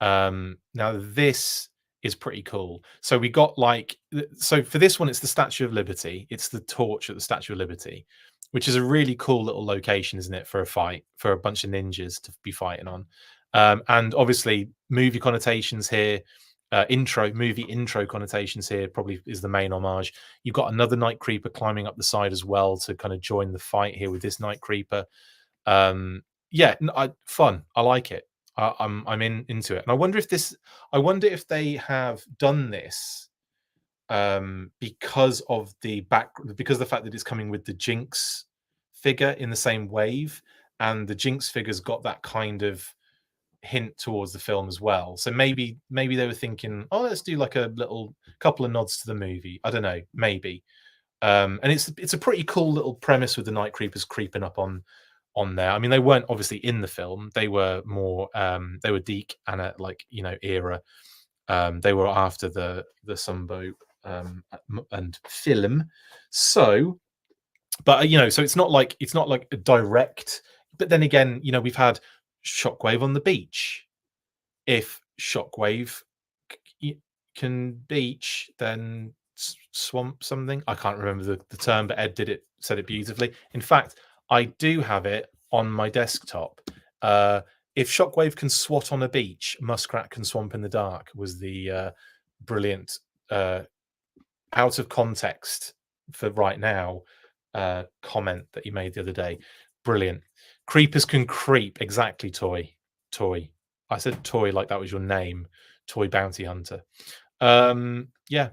Now this is pretty cool. So we got like, so for this one, it's the Statue of Liberty. It's the torch at the Statue of Liberty, which is a really cool little location, isn't it, for a fight, for a bunch of ninjas to be fighting on. And obviously movie connotations here. Movie intro connotations here probably is the main homage. You've got another Night Creeper climbing up the side as well to kind of join the fight here with this Night Creeper. Yeah, fun. I like it. I'm into it, and I wonder if they have done this because of the fact that it's coming with the Jinx figure in the same wave, and the Jinx figure's got that kind of hint towards the film as well. So maybe they were thinking, oh, let's do like a little couple of nods to the movie. I don't know, maybe. And it's a pretty cool little premise with the Night Creepers creeping up on there. I mean, they weren't obviously in the film. They were more they were Deke and a, like, you know, era. They were after the Sunbow and film. So, but you know, so it's not like a direct. But then again, you know, we've had Shockwave on the beach. If Shockwave can beach, then swamp something. I can't remember the term, but Ed said it beautifully. In fact, I do have it on my desktop. If Shockwave can swat on a beach, Muskrat can swamp in the dark was the brilliant out of context for right now comment that he made the other day. Brilliant. Creepers can creep. Exactly, Toy. I said Toy like that was your name. Toy Bounty Hunter. Yeah.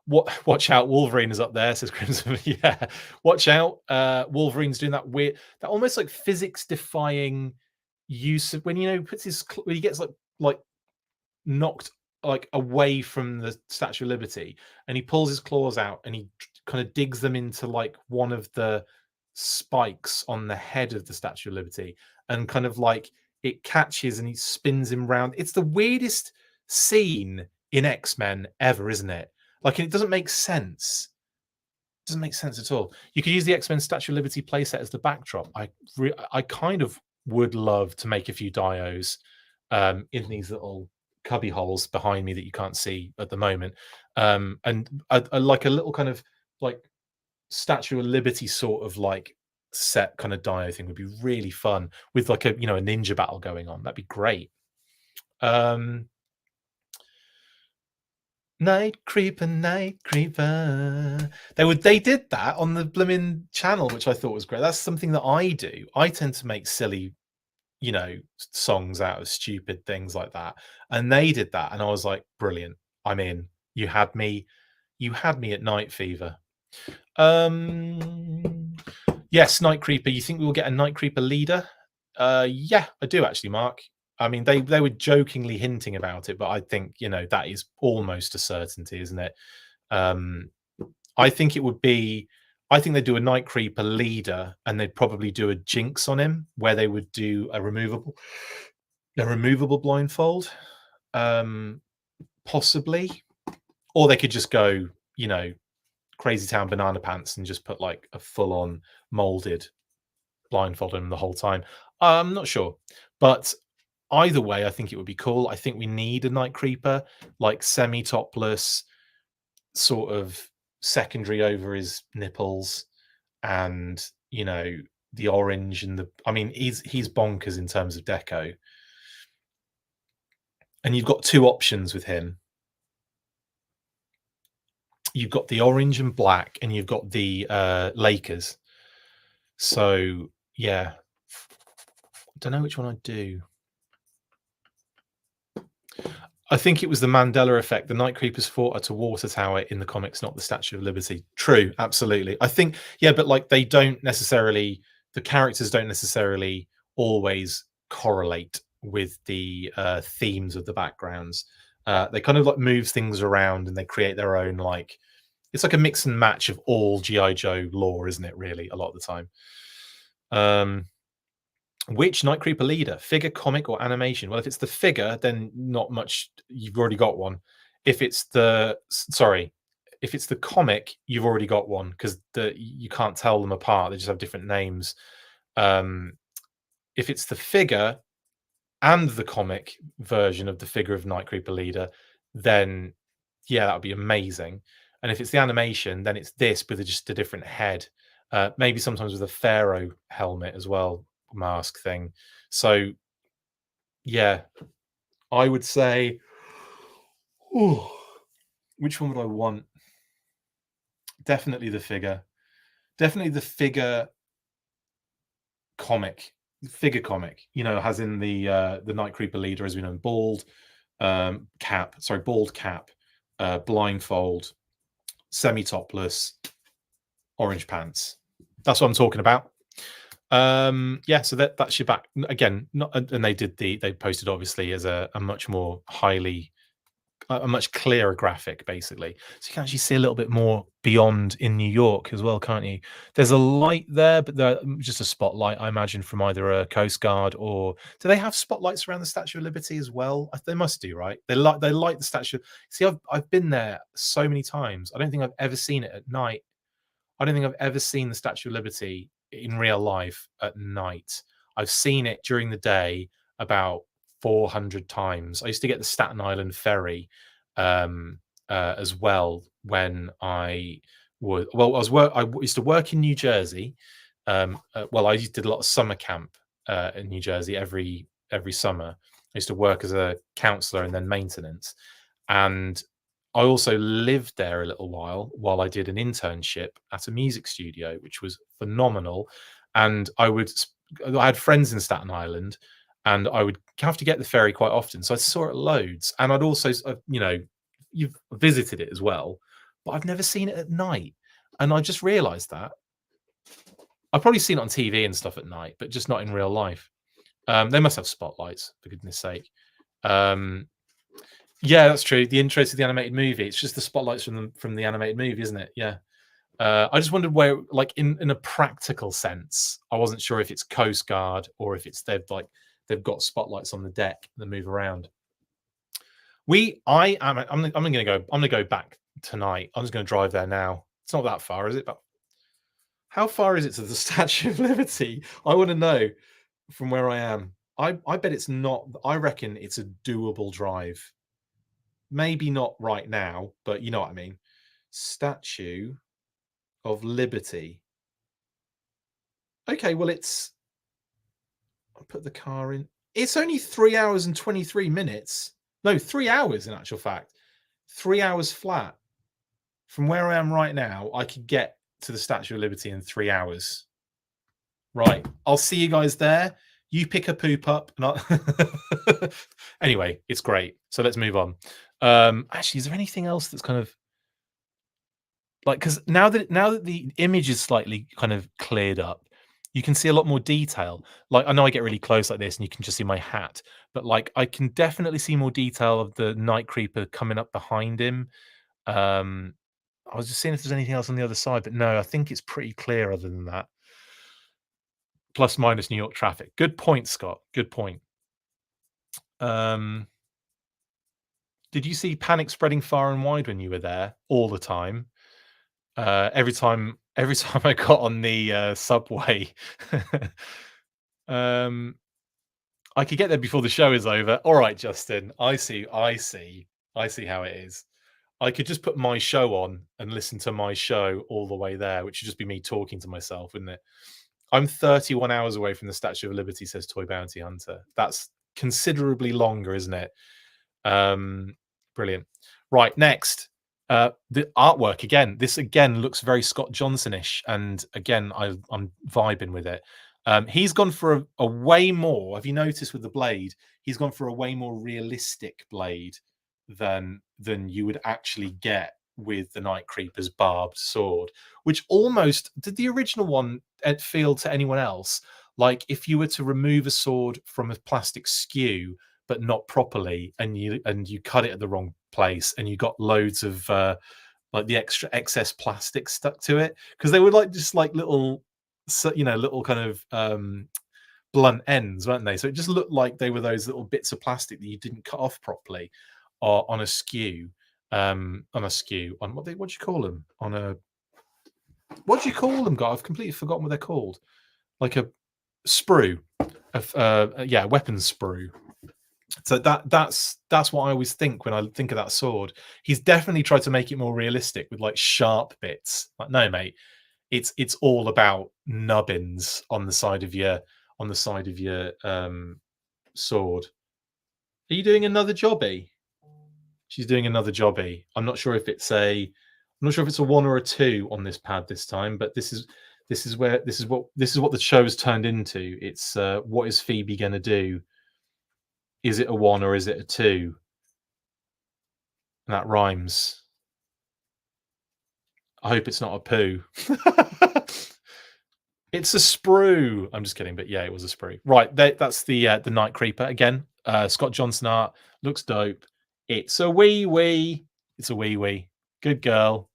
Watch out, Wolverine is up there, says Crimson. Yeah. Watch out. Wolverine's doing that weird, that almost like physics defying use of when, you know, when he gets like knocked like away from the Statue of Liberty and he pulls his claws out and he kind of digs them into like one of the spikes on the head of the Statue of Liberty and kind of like it catches and he spins him round. It's the weirdest scene in X-Men ever, isn't it? Like, it doesn't make sense. It doesn't make sense at all. You could use the X-Men Statue of Liberty playset as the backdrop. I kind of would love to make a few dios in these little cubby holes behind me that you can't see at the moment. And I like a little kind of like Statue of Liberty sort of like set kind of dio thing would be really fun with like a, you know, a ninja battle going on. That'd be great. Night Creeper. They did that on the blooming channel, which I thought was great. That's something that I do. I tend to make silly, you know, songs out of stupid things like that. And they did that. And I was like, brilliant. I'm in. You had me at Night Fever. Yes, Night Creeper. You think we will get a Night Creeper leader? Yeah, I do actually, Mark. I mean, they were jokingly hinting about it, but I think, you know, that is almost a certainty, isn't it? I think it would be. I think they'd do a Night Creeper leader, and they'd probably do a Jinx on him, where they would do a removable blindfold, possibly, or they could just go, you know, Crazy Town Banana Pants and just put like a full-on molded blindfold on him the whole time. I'm not sure, but either way, I think it would be cool. I think we need a Night Creeper, like semi-topless, sort of secondary over his nipples, and you know the orange and the. I mean, he's bonkers in terms of deco. And you've got two options with him. You've got the orange and black, and you've got the Lakers. So yeah, don't know which one I'd do. I think it was the Mandela effect. The Night Creepers fought at a water tower in the comics, not the Statue of Liberty. True, absolutely. I think, yeah, but like they don't necessarily, the characters don't necessarily always correlate with the themes of the backgrounds. They kind of like moves things around and they create their own, like, it's like a mix and match of all G.I. Joe lore, isn't it, really, a lot of the time? Which Night Creeper leader, figure, comic, or animation? Well, if it's the figure, then not much. You've already got one. If it's the if it's the comic, you've already got one because you can't tell them apart. They just have different names. If it's the figure and the comic version of the figure of Night Creeper leader, then yeah, that would be amazing. And if it's the animation, then it's this with just a different head. Maybe sometimes with a pharaoh helmet as well, mask thing. So yeah, I would say, ooh, which one would I want? Definitely the figure. Definitely the figure comic. Figure comic, you know, has in the Night Creeper leader, as we know, bald cap, blindfold, semi-topless, orange pants. That's what I'm talking about. Yeah, so that's your back again. Not, and they posted obviously as a much more a much clearer graphic, basically, so you can actually see a little bit more beyond in New York as well, can't you? There's a light there, but they're just a spotlight, I imagine, from either a Coast Guard or do they have spotlights around the Statue of Liberty as well? They must do, right? They light the statue. See, I've been there so many times. I don't think I've ever seen it at night. I don't think I've ever seen the Statue of Liberty in real life at night. I've seen it during the day about 400 times. I used to get the Staten Island ferry as well when I was I used to work in New Jersey. I did a lot of summer camp in New Jersey every summer. I used to work as a counselor and then maintenance, and I also lived there a little while I did an internship at a music studio, which was phenomenal. And I had friends in Staten Island, and I would have to get the ferry quite often. So I saw it loads. And I'd also, you've visited it as well, but I've never seen it at night. And I just realized that. I've probably seen it on TV and stuff at night, but just not in real life. They must have spotlights, for goodness sake. Yeah, that's true. The intro to the animated movie. It's just the spotlights from the animated movie, isn't it? Yeah. I just wondered where, like, in a practical sense, I wasn't sure if it's Coast Guard or if it's they've got spotlights on the deck that move around. I'm gonna go back tonight. I'm just gonna drive there now. It's not that far, is it? But how far is it to the Statue of Liberty? I want to know from where I am. I bet it's not. I reckon it's a doable drive. Maybe not right now, but you know what I mean. Statue of Liberty. Okay, well, I'll put the car in. It's only 3 hours and 23 minutes. No, 3 hours in actual fact. 3 hours flat. From where I am right now, I could get to the Statue of Liberty in 3 hours. Right. I'll see you guys there. You pick a poop up. Anyway, it's great. So let's move on. Actually, is there anything else that's kind of like, because now that the image is slightly kind of cleared up, you can see a lot more detail. Like, I know I get really close like this and you can just see my hat, but like I can definitely see more detail of the Night Creeper coming up behind him. I was just seeing if there's anything else on the other side, but no, I think it's pretty clear other than that. Plus minus New York traffic. Good point, Scott. Good point. Did you see panic spreading far and wide when you were there all the time? Every time I got on the subway, I could get there before the show is over. All right, Justin, I see how it is. I could just put my show on and listen to my show all the way there, which would just be me talking to myself, wouldn't it? I'm 31 hours away from the Statue of Liberty, says Toy Bounty Hunter. That's considerably longer, isn't it? Brilliant. Right, next. The artwork again. This again looks very Scott Johnson-ish, and again, I'm vibing with it. He's gone for a way more. Have you noticed with the blade? He's gone for a way more realistic blade than you would actually get with the Night Creeper's barbed sword, which almost did the original one feel to anyone else like if you were to remove a sword from a plastic skew but not properly, and you cut it at the wrong place, and you got loads of like the excess plastic stuck to it, because they were like just like little, little kind of blunt ends, weren't they? So it just looked like they were those little bits of plastic that you didn't cut off properly, or on a skew, on what do you call them? What do you call them, guy? I've completely forgotten what they're called. Like a sprue, yeah, weapons sprue. So that's what I always think when I think of that sword. He's definitely tried to make it more realistic with like sharp bits. Like, no, mate, it's all about nubbins on the side of your sword. Are you doing another jobby? She's doing another jobby. I'm not sure if it's a 1 or a 2 on this pad this time, but this is what the show has turned into. It's what is Phoebe going to do? Is it a 1 or is it a 2? And that rhymes. I hope it's not a poo. It's a sprue. I'm just kidding, but yeah, it was a sprue. Right, that's the Night Creeper again. Scott Johnson art, looks dope. It's a wee. It's a wee. Good girl.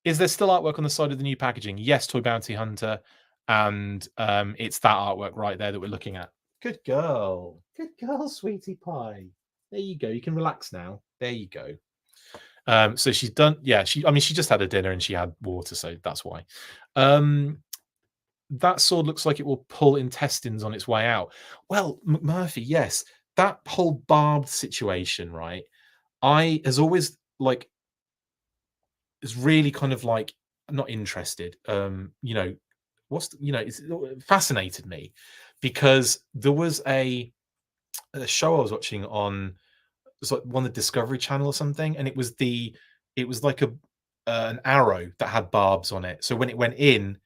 Is there still artwork on the side of the new packaging? Yes, Toy Bounty Hunter, and it's that artwork right there that we're looking at. Good girl, sweetie pie. There you go. You can relax now. There you go. So she's done. Yeah, she just had a dinner and she had water, so that's why. That sword looks like it will pull intestines on its way out. Well, McMurphy, yes, that whole barbed situation, right? Has always like is really kind of like not interested. It's fascinated me because there was a show I was watching on, it was like one of the Discovery Channel or something, and it was like an arrow that had barbs on it. So when it went in,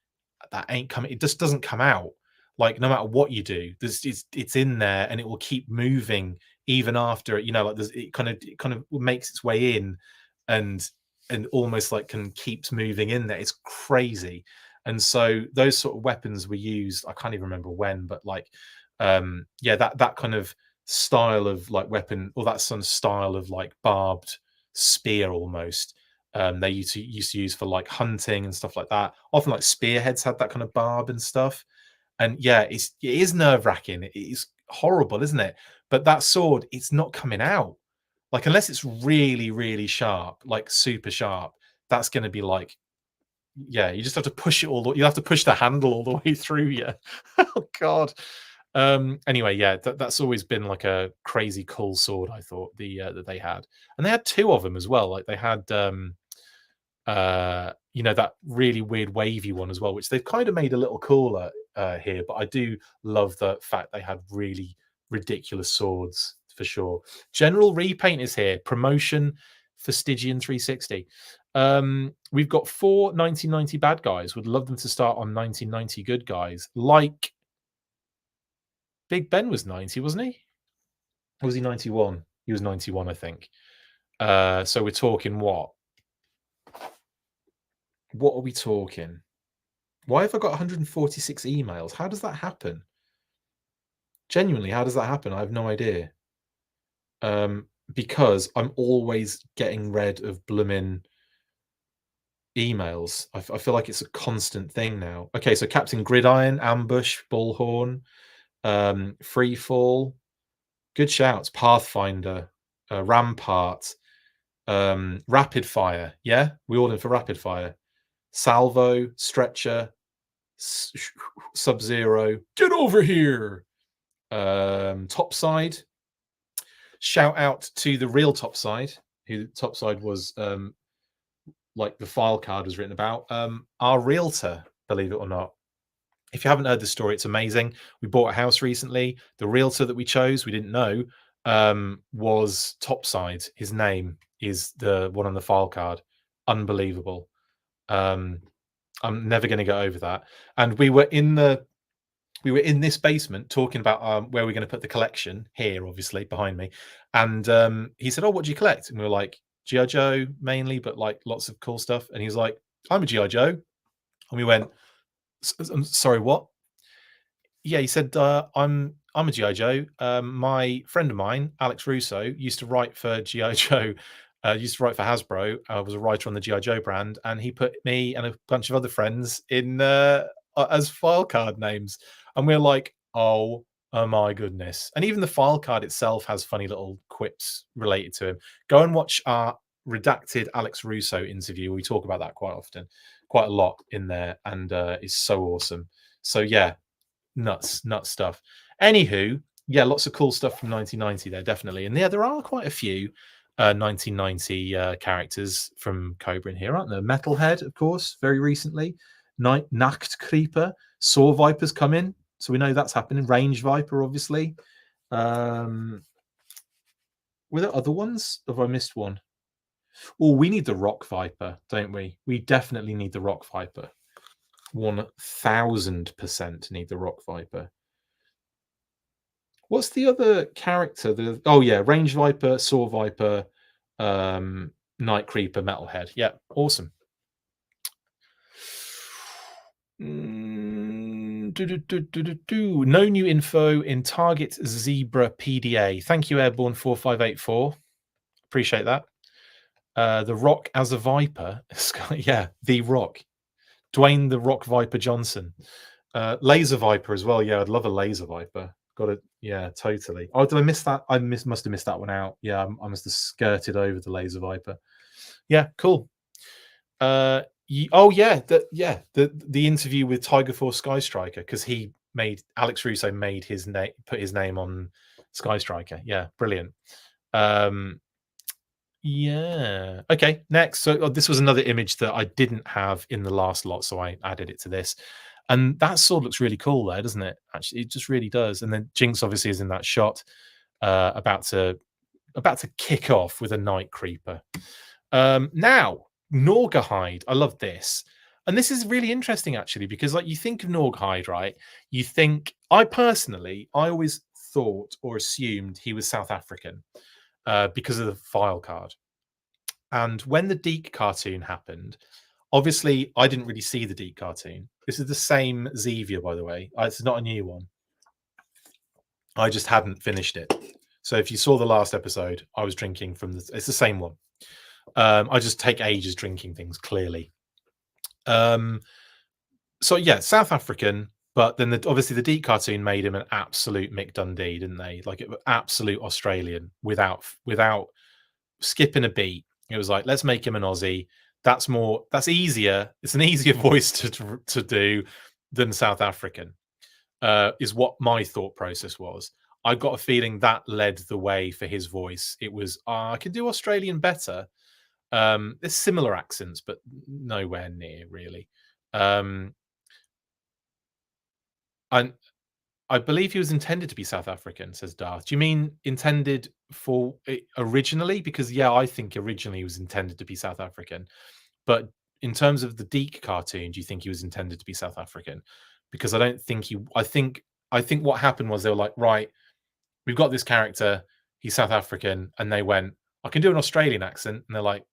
that ain't coming. It just doesn't come out. Like no matter what you do, it's in there, and it will keep moving even after it. Like it kind of makes its way in, and almost like keeps moving in there. It's crazy. And so those sort of weapons were used. I can't even remember when, but like, that kind of style of like weapon, or that some style of like barbed spear almost. They used to use for like hunting and stuff like that. Often like spearheads had that kind of barb and stuff. And yeah, it is nerve-wracking. It is horrible, isn't it? But that sword, it's not coming out. Like unless it's really, really sharp, like super sharp, that's going to be like, yeah, you just have to push it you have to push the handle all the way through you. Oh God. Anyway, yeah, that's always been like a crazy cool sword, I thought, that they had. And they had 2 of them as well. Like they had that really weird wavy one as well, which they've kind of made a little cooler here. But I do love the fact they had really ridiculous swords for sure. General Repaint is here. Promotion for Stygian 360. We've got 4 1990 bad guys. Would love them to start on 1990 good guys. Like Big Ben was 90, wasn't he? Or was he 91? He was 91, I think. So we're talking what? What are we talking? Why have I got 146 emails? How does that happen? Genuinely, how does that happen? I have no idea. Because I'm always getting rid of blooming emails. I feel like it's a constant thing now. Okay, so Captain Gridiron, Ambush, Bullhorn, Freefall, good shouts. Pathfinder, Rampart, Rapid Fire. Yeah, we all in for Rapid Fire. Salvo, Stretcher, Sub-Zero, get over here. Topside. Shout out to the real Topside, who topside was like the file card was written about, our realtor, believe it or not. If you haven't heard the story, it's amazing. We bought a house recently. The realtor that we chose, we didn't know, was topside. His name is the one on the file card. Unbelievable. I'm never going to get over that. And we were in this basement talking about where we're going to put the collection here, obviously behind me. And he said, "Oh, what do you collect?" And we were like, "G.I. Joe mainly, but like lots of cool stuff." And he was like, "I'm a G.I. Joe." And we went, "I'm sorry, what?" Yeah, he said, I'm a GI Joe. My friend of mine, Alex Russo, used to write for GI Joe. Used to write for Hasbro. I was a writer on the GI Joe brand, and he put me and a bunch of other friends in as file card names. And we're like, oh my goodness! And even the file card itself has funny little quips related to him. Go and watch our redacted Alex Russo interview. We talk about that quite often, quite a lot in there, and it's so awesome. So yeah, nuts stuff. Anywho, yeah, lots of cool stuff from 1990 there, definitely. And yeah, there are quite a few 1990 characters from Cobra in here, aren't there? Metalhead, of course, very recently. Nacht Creeper, Saw Viper's come in, so we know that's happening. Range Viper, obviously. Were there other ones? Have I missed one? Oh, we need the Rock Viper, don't we? We definitely need the Rock Viper. 1000% need the Rock Viper. What's the other character? Oh yeah, Range Viper, Saw Viper, Night Creeper, Metalhead. Yeah, awesome. No new info in Target Zebra PDA. Thank you, Airborne 4584. Appreciate that. The Rock as a Viper. Yeah, the Rock. Dwayne the Rock Viper Johnson. Laser Viper as well. Yeah, I'd love a Laser Viper. Got it. Yeah, totally. Oh, did I miss that? Must have missed that one out. Yeah, I must have skirted over the Laser Viper. Yeah, cool. The interview with Tiger Force Sky Striker, because Alex Russo made his name, put his name on Sky Striker. Yeah, brilliant. Yeah. Okay. Next. So this was another image that I didn't have in the last lot, so I added it to this. And that sword looks really cool there, doesn't it? Actually, it just really does. And then Jinx obviously is in that shot, about to kick off with a Night Creeper. Now, Norahide. I love this. And this is really interesting, actually, because like you think of Norahide, right? You think, I always thought or assumed he was South African because of the file card. And when the Deke cartoon happened, obviously I didn't really see the Deke cartoon. This is the same Zevia, by the way. It's not a new one. I just hadn't finished it. So if you saw the last episode, I was drinking from it's the same one. I just take ages drinking things, clearly. So yeah, South African, but then obviously the Deke cartoon made him an absolute Mick Dundee, didn't they? Like absolute Australian without skipping a beat. It was like, let's make him an Aussie. That's easier. It's an easier voice to do than South African, is what my thought process was. I got a feeling that led the way for his voice. It was, I can do Australian better. There's similar accents, but nowhere near really. I believe he was intended to be South African, says Darth. Do you mean intended for originally? Because yeah, I think originally he was intended to be South African. But in terms of the Deke cartoon, do you think he was intended to be South African? Because I don't think I think what happened was they were like, right, we've got this character, he's South African, and they went, I can do an Australian accent, and they're like,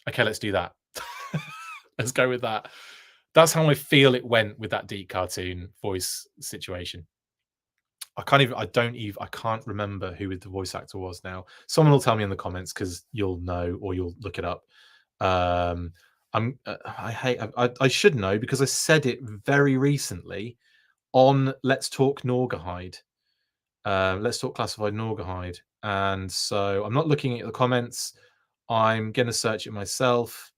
okay, let's do that. Let's go with that. That's how I feel it went with that Deke cartoon voice situation. I can't remember who the voice actor was now. Someone will tell me in the comments because you'll know or you'll look it up. I should know because I said it very recently on Let's Talk Norahide. Let's Talk Classified Norahide. And so I'm not looking at the comments. I'm going to search it myself,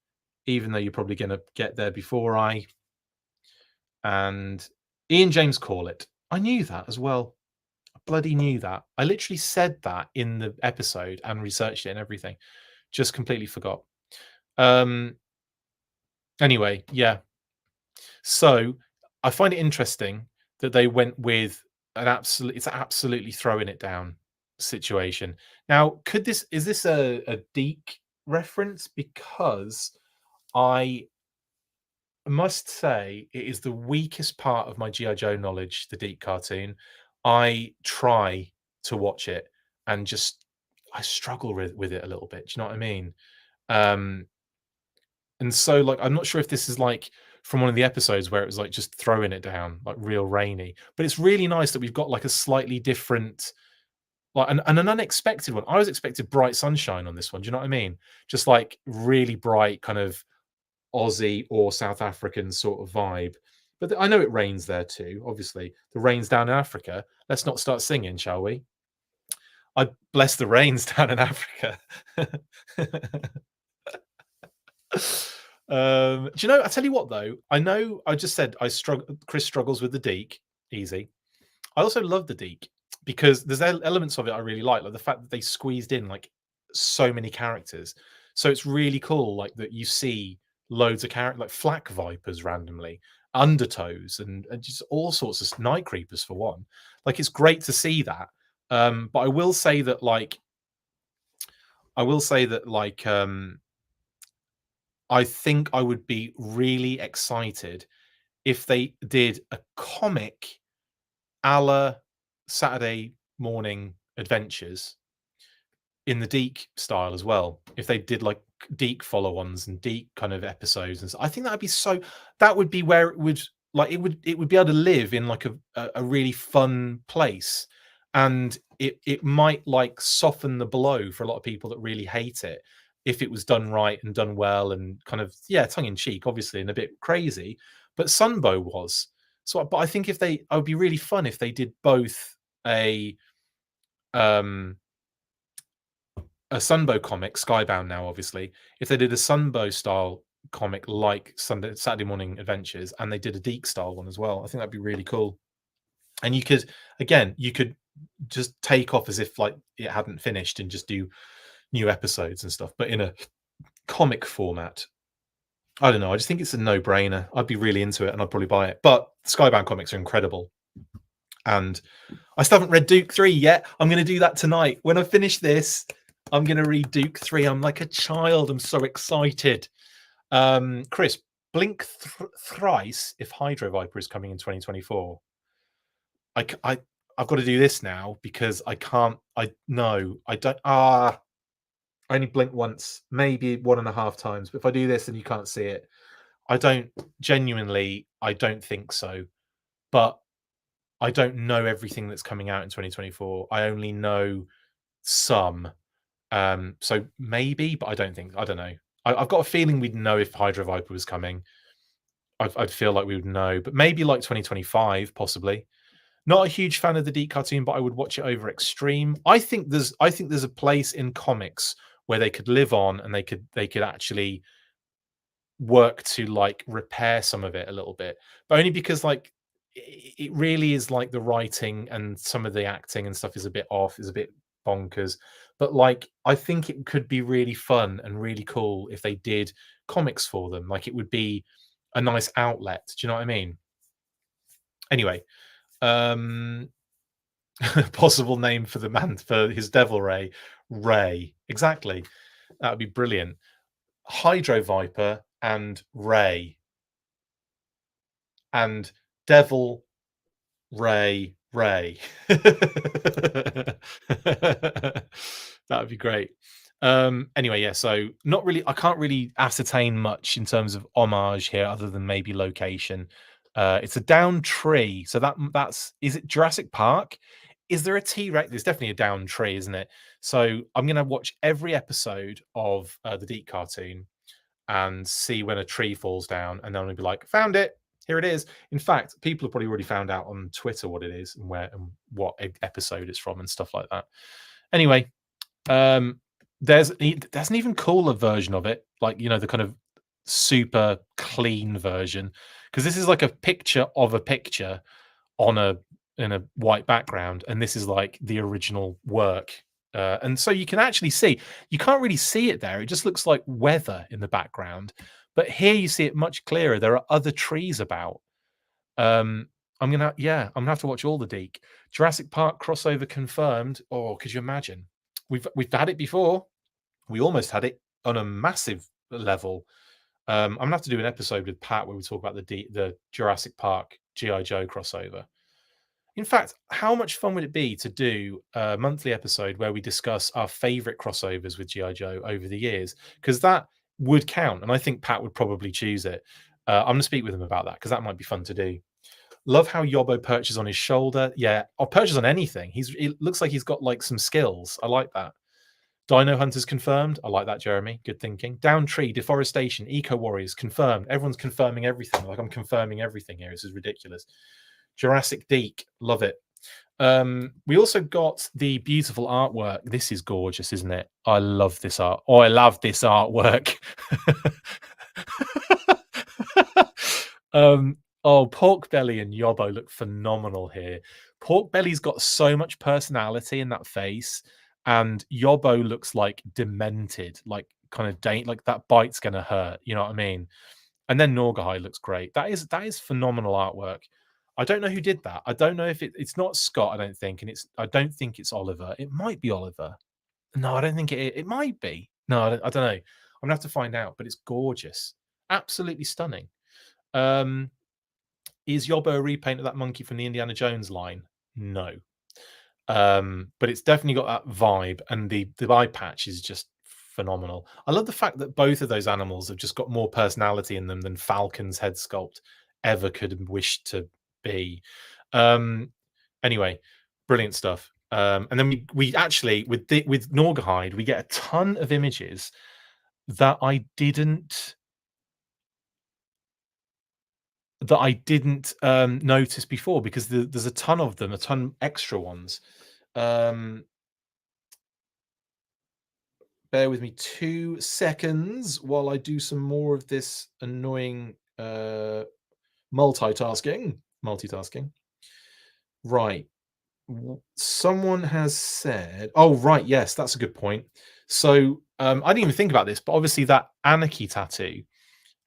even though you're probably going to get there before I. And Ian James Corlett. I knew that as well. I bloody knew that. I literally said that in the episode and researched it and everything. Just completely forgot. Um, anyway, yeah. So I find it interesting that they went with it's absolutely throwing it down situation. Now, is this a Deke reference? Because I must say it is the weakest part of my G.I. Joe knowledge, the Deke cartoon. I try to watch it and just I struggle with it a little bit. Do you know what I mean? Um, and so like I'm not sure if this is like from one of the episodes where it was like just throwing it down, like real rainy. But it's really nice that we've got like a slightly different like an unexpected one. I was expected bright sunshine on this one. Do you know what I mean? Just like really bright kind of Aussie or South African sort of vibe. But I know it rains there too, obviously. The rains down in Africa. Let's not start singing, shall we? I bless the rains down in Africa. Do you know? I tell you what, though. I know. I just said I struggle. Chris struggles with the Deke. Easy. I also love the Deke because there's elements of it I really like the fact that they squeezed in like so many characters. So it's really cool, like that you see loads of characters, like flak vipers randomly, undertows, and just all sorts of night creepers for one. Like it's great to see that. But I will say that, I think I would be really excited if they did a comic a la Saturday Morning Adventures in the Deke style as well. If they did like Deke follow-ons and Deke kind of episodes, and I think that would be that would be where it would it would be able to live in like a really fun place, and it might like soften the blow for a lot of people that really hate it if it was done right and done well and kind of tongue in cheek, obviously, and a bit crazy. But Sunbow was so. But I think it would be really fun if they did both um a Sunbow comic, Skybound now, obviously. If they did a Sunbow style comic like Saturday Morning Adventures, and they did a Deke style one as well, I think that'd be really cool. And you could just take off as if like it hadn't finished and just do new episodes and stuff, but in a comic format. I don't know. I just think it's a no-brainer. I'd be really into it, and I'd probably buy it. But Skybound comics are incredible, and I still haven't read Duke 3 yet. I'm going to do that tonight. When I finish this, I'm going to read Duke 3. I'm like a child. I'm so excited. Chris, blink thrice if Hydro Viper is coming in 2024. I've got to do this now because I can't. I don't. I only blink once, maybe 1.5 times. But if I do this and you can't see it, I don't think so. But I don't know everything that's coming out in 2024. I only know some. So maybe, but I don't know. I've got a feeling we'd know if Hydro Viper was coming. I'd feel like we would know, but maybe like 2025, possibly. Not a huge fan of the Deke cartoon, but I would watch it over Extreme. I think there's a place in comics where they could live on, and they could actually work to like repair some of it a little bit, but only because like it really is like the writing and some of the acting and stuff is a bit off, is a bit bonkers. But like I think it could be really fun and really cool if they did comics for them. Like it would be a nice outlet. Do you know what I mean? Anyway, possible name for the man for his devil Ray. Exactly. That would be brilliant. Hydro Viper and Ray. And Devil Ray. That would be great. Anyway, yeah, so not really, I can't really ascertain much in terms of homage here other than maybe location. It's a down tree. So that's is it Jurassic Park? Is there a T-Rex? There's definitely a down tree, isn't it? So I'm gonna watch every episode of the Deke cartoon and see when a tree falls down, and then I'll be like, found it. Here it is. In fact, people have probably already found out on Twitter what it is and where and what episode it's from and stuff like that. Anyway, there's an even cooler version of it, like the kind of super clean version, because this is like a picture of a picture on in a white background, and this is like the original work And so you can actually see, you can't really see it there. It just looks like weather in the background. But here you see it much clearer. There are other trees about. Um, I'm gonna have to watch all the Deke. Jurassic Park crossover confirmed. Oh, could you imagine? We've had it before. We almost had it on a massive level. I'm gonna have to do an episode with Pat where we talk about the Jurassic Park GI Joe crossover. In fact, how much fun would it be to do a monthly episode where we discuss our favorite crossovers with GI Joe over the years? Because that would count, and I think Pat would probably choose it. I'm going to speak with him about that because that might be fun to do. Love how Yobbo perches on his shoulder. Yeah, or perches on anything. It looks like he's got like some skills. I like that. Dino Hunters confirmed. I like that, Jeremy. Good thinking. Down tree, deforestation, eco warriors confirmed. Everyone's confirming everything. Like I'm confirming everything here. This is ridiculous. Jurassic Deke, love it. We also got the beautiful artwork. This is gorgeous, isn't it? I love this art. Oh, I love this artwork. Porkbelly and Yobbo look phenomenal here. Porkbelly's got so much personality in that face, and Yobbo looks like demented, like kind of like that bite's gonna hurt. You know what I mean? And then Norahide looks great. That is phenomenal artwork. I don't know who did that. I don't know if it's not Scott, I don't think, and I don't think it's Oliver. It might be Oliver. No, I don't think it might be. No, I don't know. I'm gonna have to find out, but it's gorgeous. Absolutely stunning. Is Yobbo a repaint of that monkey from the Indiana Jones line? No. But it's definitely got that vibe, and the eye patch is just phenomenal. I love the fact that both of those animals have just got more personality in them than Falcon's head sculpt ever could wish to be. Anyway, brilliant stuff. And then we actually with Norahide, we get a ton of images that I didn't notice before, because there's a ton of them, a ton extra ones. Bear with me 2 seconds while I do some more of this annoying multitasking. Right. Someone has said, oh, right. Yes, that's a good point. So I didn't even think about this, but obviously that Anarchy tattoo,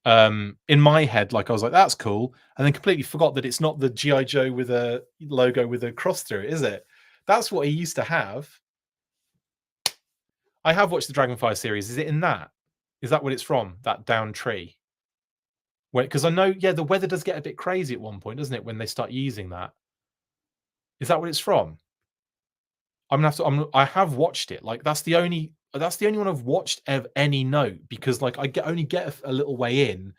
in my head, like I was like, that's cool. And then completely forgot that it's not the G.I. Joe with a logo with a cross through it, is it? That's what he used to have. I have watched the Dragonfire series. Is it in that? Is that what it's from? That down tree? Because I know, yeah, the weather does get a bit crazy at one point, doesn't it? When they start using that. Is that what it's from? I'm gonna have to. I have watched it. Like that's the only one I've watched of any note, because like I only get a little way in,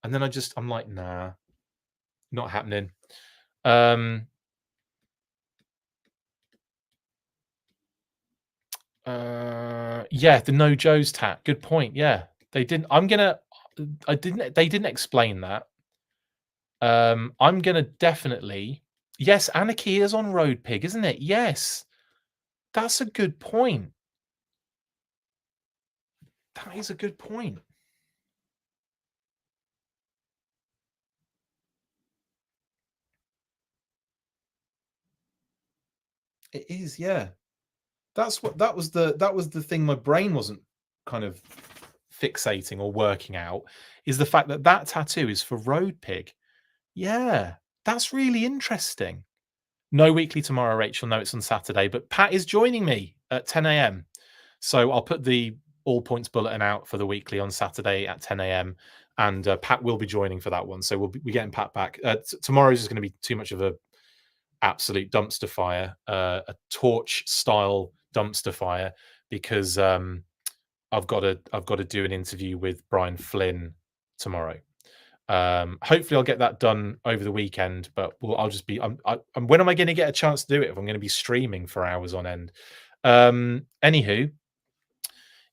and then I'm like, nah, not happening. Yeah, the No Joe's tat. Good point. Yeah, they didn't. They didn't explain that. I'm gonna definitely. Yes, Anarchy is on Road Pig, isn't it? Yes, that's a good point. That is a good point. It is, yeah. That was the thing my brain wasn't kind of fixating or working out, is the fact that tattoo is for Road Pig. Yeah, that's really interesting. No weekly tomorrow, Rachel. No, it's on Saturday. But Pat is joining me at 10 a.m. So I'll put the all points bulletin out for the weekly on Saturday at 10 a.m. And Pat will be joining for that one. So we're getting Pat back. Tomorrow's is going to be too much of a absolute dumpster fire, a torch style dumpster fire, because I've got to do an interview with Brian Flynn tomorrow. Hopefully I'll get that done over the weekend, but I'll just be when am I going to get a chance to do it if I'm going to be streaming for hours on end? Anywho,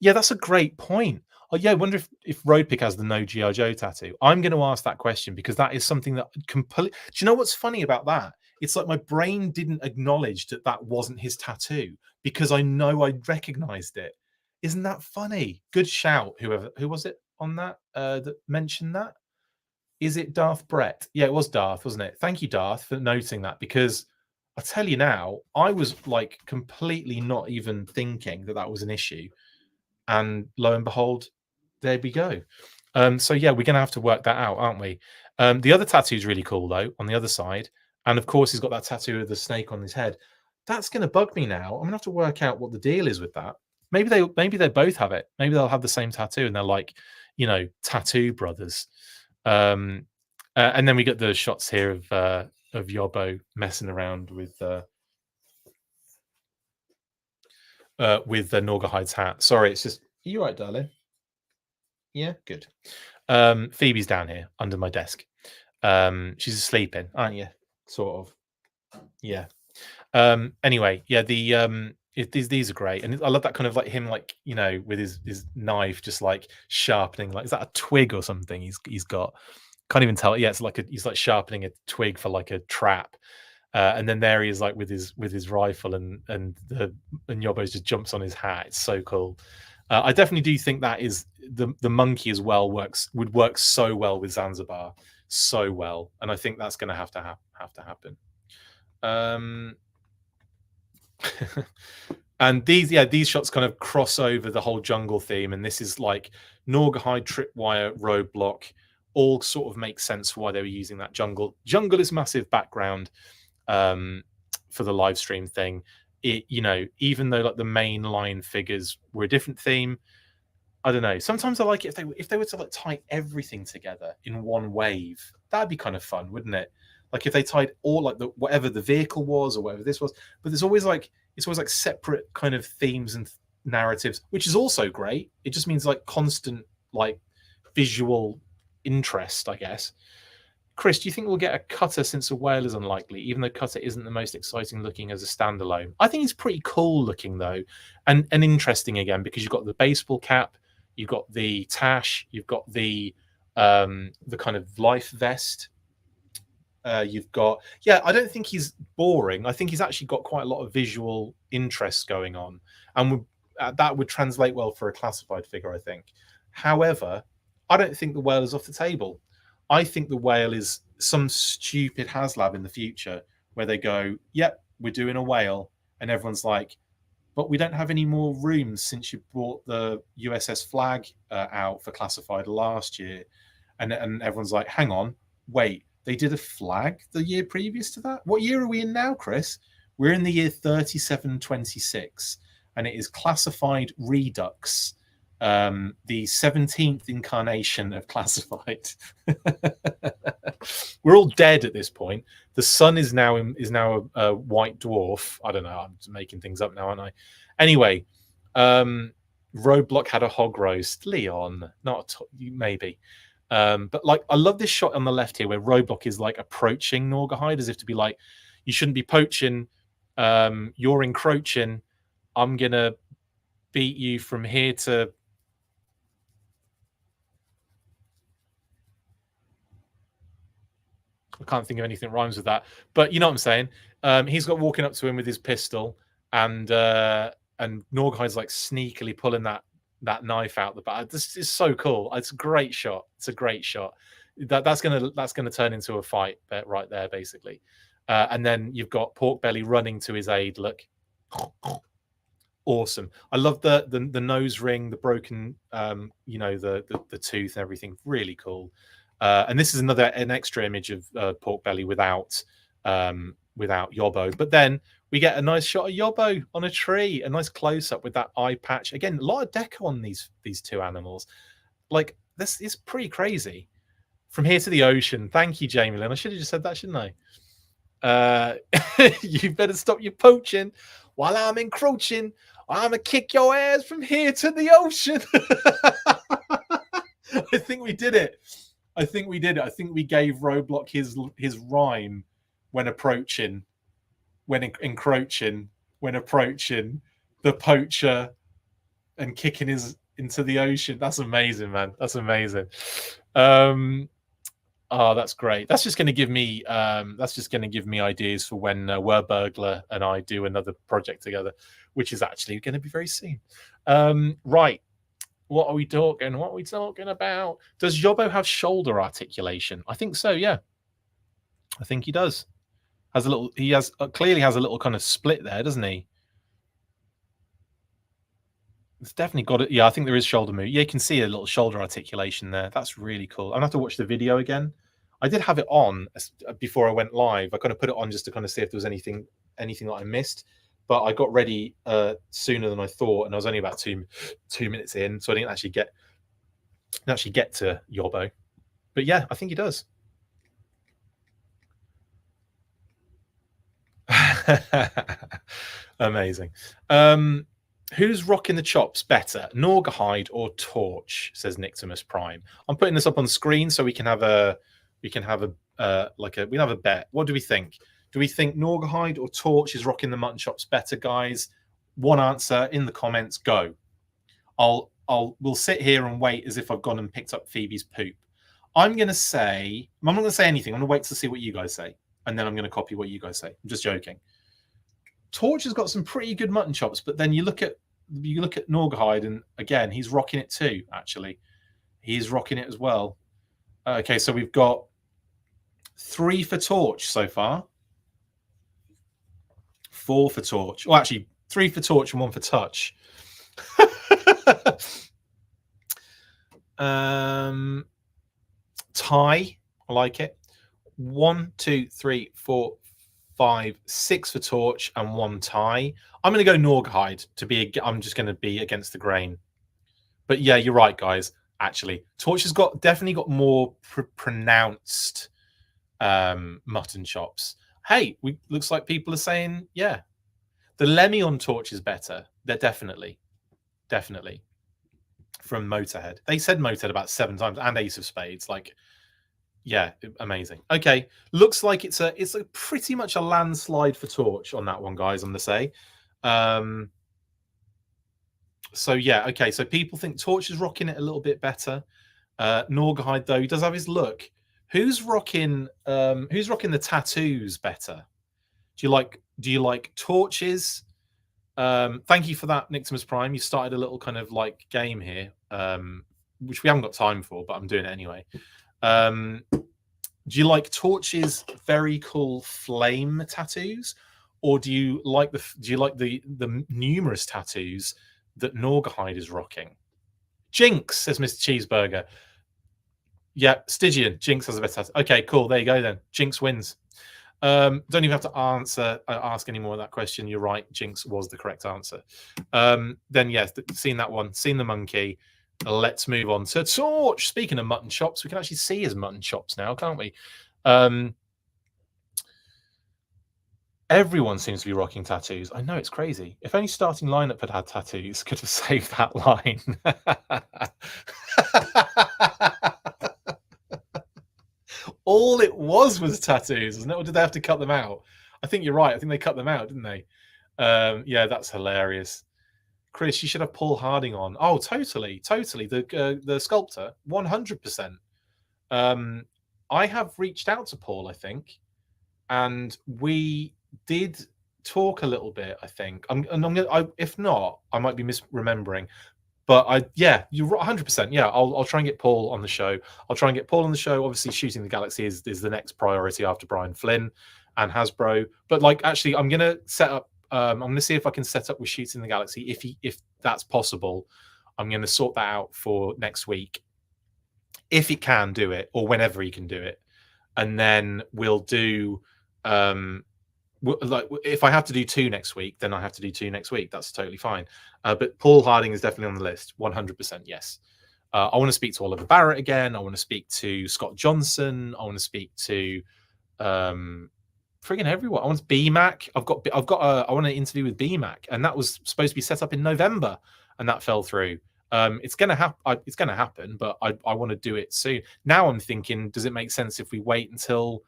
yeah, that's a great point. Oh yeah, I wonder if Roadpick has the no G.I. Joe tattoo. I'm going to ask that question, because that is something that completely. Do you know what's funny about that? It's like my brain didn't acknowledge that wasn't his tattoo, because I know I recognized it. Isn't that funny? Good shout, who was it on that that mentioned that? Is it Darth Brett? Yeah, it was Darth, wasn't it? Thank you, Darth, for noting that, because I tell you now, I was like completely not even thinking that that was an issue, and lo and behold, there we go. So yeah, we're gonna have to work that out, aren't we? The other tattoo is really cool though, on the other side, and of course he's got that tattoo of the snake on his head. That's gonna bug me now. I'm gonna have to work out what the deal is with that. Maybe they both have it. Maybe they'll have the same tattoo, and they're like, tattoo brothers. And then we get the shots here of Yobbo messing around with the Norgahide's hat. Sorry, it's just, are you right, darling? Yeah, good. Phoebe's down here under my desk. She's sleeping, aren't you? Sort of. Yeah. Anyway, yeah, these are great, and I love that kind of like him, like, with his knife just like sharpening, like, is that a twig or something he's got? Can't even tell. Yeah, it's like he's like sharpening a twig for like a trap. And then there he is, like with his rifle, and Yobbo just jumps on his hat. It's so cool. I definitely do think that is the monkey as well would work so well with Zanzibar, so well, and I think that's going to have to happen. And these shots kind of cross over the whole jungle theme, and this is like Norahide, Tripwire, Roadblock, all sort of make sense for why they were using that jungle. Jungle is massive background for the live stream thing. Even though like the main line figures were a different theme, I don't know. Sometimes I like it if they were to like tie everything together in one wave. That'd be kind of fun, wouldn't it? Like if they tied all like whatever the vehicle was or whatever this was, but it's always like separate kind of themes and narratives, which is also great. It just means like constant like visual interest, I guess. Chris, do you think we'll get a Cutter, since a whale is unlikely, even though Cutter isn't the most exciting looking as a standalone? I think he's pretty cool looking though, and interesting again, because you've got the baseball cap, you've got the tash, you've got the kind of life vest. You've got, I don't think he's boring. I think he's actually got quite a lot of visual interest going on, and that would translate well for a classified figure, I think. However, I don't think the whale is off the table. I think the whale is some stupid HasLab in the future where they go, yep, we're doing a whale, and everyone's like, but we don't have any more rooms since you brought the USS Flag out for classified last year. And everyone's like, hang on, wait, they did a Flag the year previous to that? What year are we in now, Chris? We're in the year 3726, and it is classified Redux, the 17th incarnation of classified. We're all dead at this point. The sun is now a white dwarf. I don't know. I'm just making things up now, aren't I? Anyway, Roadblock had a hog roast. Leon, maybe. But like, I love this shot on the left here where Roadblock is like approaching Norahide as if to be like, you shouldn't be poaching. You're encroaching. I'm gonna beat you from here to. I can't think of anything that rhymes with that, but you know what I'm saying. He's got walking up to him with his pistol, and Norgahide's like sneakily pulling that knife out the back. This is so cool. It's a great shot. It's a great shot. That's gonna turn into a fight right there, basically. And then you've got Porkbelly running to his aid. Look, awesome. I love the nose ring, the broken, the tooth and everything. Really cool. And this is an extra image of Porkbelly without Yobbo. But then we get a nice shot of Yobbo on a tree, a nice close up with that eye patch. Again, a lot of deco on these two animals. Like, this is pretty crazy. From here to the ocean. Thank you, Jamie Lynn. I should have just said that, shouldn't I? You better stop your poaching while I'm encroaching. I'm gonna kick your ass from here to the ocean. I think we did it. I think we gave Roadblock his rhyme when approaching, when encroaching, when approaching the poacher and kicking his into the ocean. That's amazing, man. That's amazing. Oh, that's great. That's just going to give me ideas for when Burglar and I do another project together, which is actually going to be very soon. Right. What are we talking? What are we talking about? Does Yobbo have shoulder articulation? I think so, yeah. I think he does. Has a little. He has clearly has a little kind of split there, doesn't he? It's definitely got it. Yeah, I think there is shoulder move. Yeah, you can see a little shoulder articulation there. That's really cool. I'm gonna have to watch the video again. I did have it on before I went live. I kind of put it on just to kind of see if there was anything that I missed. But I got ready sooner than I thought, and I was only about two minutes in, so I didn't actually get to Yobbo. But yeah, I think he does. Amazing. Who's rocking the chops better, Norahide or Torch? Says Nictimus Prime. I'm putting this up on screen so we can have a bet. What do we think? Do we think Norahide or Torch is rocking the mutton chops better, guys? One answer in the comments. Go. We'll sit here and wait as if I've gone and picked up Phoebe's poop. I'm not going to say anything. I'm going to wait to see what you guys say, and then I'm going to copy what you guys say. I'm just joking. Torch has got some pretty good mutton chops, but then you look at Norahide, and again, he's rocking it too. Actually, he's rocking it as well. Okay, so we've got 3 for Torch so far, 4 for Torch. Well, actually, 3 for Torch and 1 for Touch. Tie, I like it. 1, 2, 3, 4, 5, 6 for Torch and 1 tie. I'm going to go Norahide I'm just going to be against the grain. But yeah, you're right, guys. Actually, Torch has definitely got more pronounced mutton chops. Hey, looks like people are saying, yeah, the Lemmy on Torch is better. They're definitely from Motorhead. They said Motorhead about 7 times, and Ace of Spades. Like, yeah, amazing. Okay, looks like it's a pretty much a landslide for Torch on that one, guys. I'm gonna say. So yeah, okay. So people think Torch is rocking it a little bit better. Norahide, though, he does have his look. Who's rocking the tattoos better? Do you like Torch's? Thank you for that, Nictimus Prime. You started a little kind of like game here, which we haven't got time for, but I'm doing it anyway. Do you like Torch's very cool flame tattoos, or do you like the numerous tattoos that Norahide is rocking? Jinx, says Mr. Cheeseburger. Yeah, Stygian. Jinx has a better tattoo. Okay, cool. There you go then. Jinx wins. Don't even have to ask any more of that question. You're right. Jinx was the correct answer. Then yes, seen that one. Seen the monkey. Let's move on to Torch. Speaking of mutton chops, we can actually see his mutton chops now, can't we? Everyone seems to be rocking tattoos. I know, it's crazy. If only starting lineup had tattoos, could have saved that line. All it was tattoos, wasn't it? Or did they have to cut them out? I think you're right. I think they cut them out, didn't they? Yeah, that's hilarious. Chris, you should have Paul Harding on. Oh, totally. The sculptor, 100%. I have reached out to Paul, I think, and we did talk a little bit. I think if not, I might be misremembering. But yeah, you're 100%. Yeah, I'll try and get Paul on the show. Obviously, Shooting the Galaxy is the next priority after Brian Flynn and Hasbro. But like, actually, I'm gonna set up. I'm gonna see if I can set up with Shooting the Galaxy if that's possible. I'm gonna sort that out for next week, if he can do it or whenever he can do it, and then we'll do. Like, if I have to do 2 next week, then I have to do 2 next week. That's totally fine. But Paul Harding is definitely on the list. 100%, yes. I want to speak to Oliver Barrett again. I want to speak to Scott Johnson. I want to speak to friggin' everyone. I want BMAC. I want to interview with BMAC, and that was supposed to be set up in November, and that fell through. It's gonna happen, but I want to do it soon. Now I'm thinking, does it make sense if we wait until,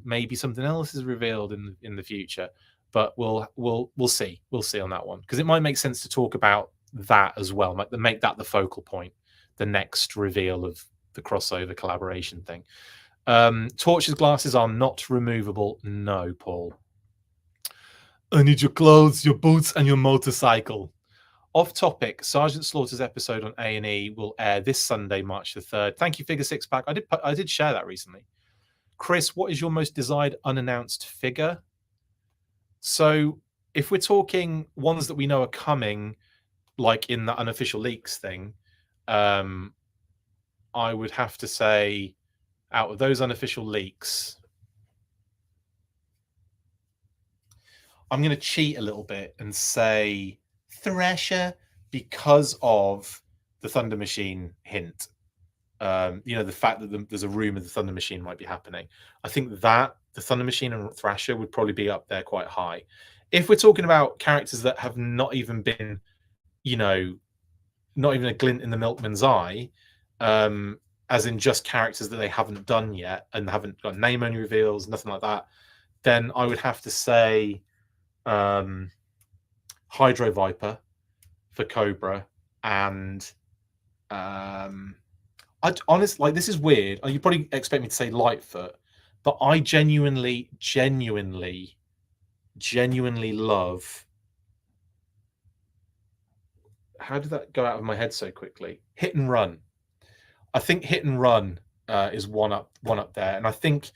maybe something else is revealed in the future? But we'll see on that one, because it might make sense to talk about that as well. Make that the focal point, the next reveal of the crossover collaboration thing. Torch's glasses are not removable. No, Paul. I need your clothes, your boots, and your motorcycle. Off topic, Sergeant Slaughter's episode on A&E will air this Sunday, March the 3rd. Thank you, Figure Six Pack. I did share that recently. Chris, what is your most desired unannounced figure? So if we're talking ones that we know are coming, like in the unofficial leaks thing, I would have to say, out of those unofficial leaks, I'm going to cheat a little bit and say Thresher, because of the Thunder Machine hint. The fact that there's a rumor the Thunder Machine might be happening. I think that the Thunder Machine and Thrasher would probably be up there quite high. If we're talking about characters that have not even been, not even a glint in the milkman's eye, as in just characters that they haven't done yet and haven't got name only reveals, nothing like that, then I would have to say Hydro Viper for Cobra, and I'd honestly, like, this is weird. You probably expect me to say Lightfoot, but I genuinely love. How did that go out of my head so quickly? Hit and Run. I think Hit and Run is one up there, and I think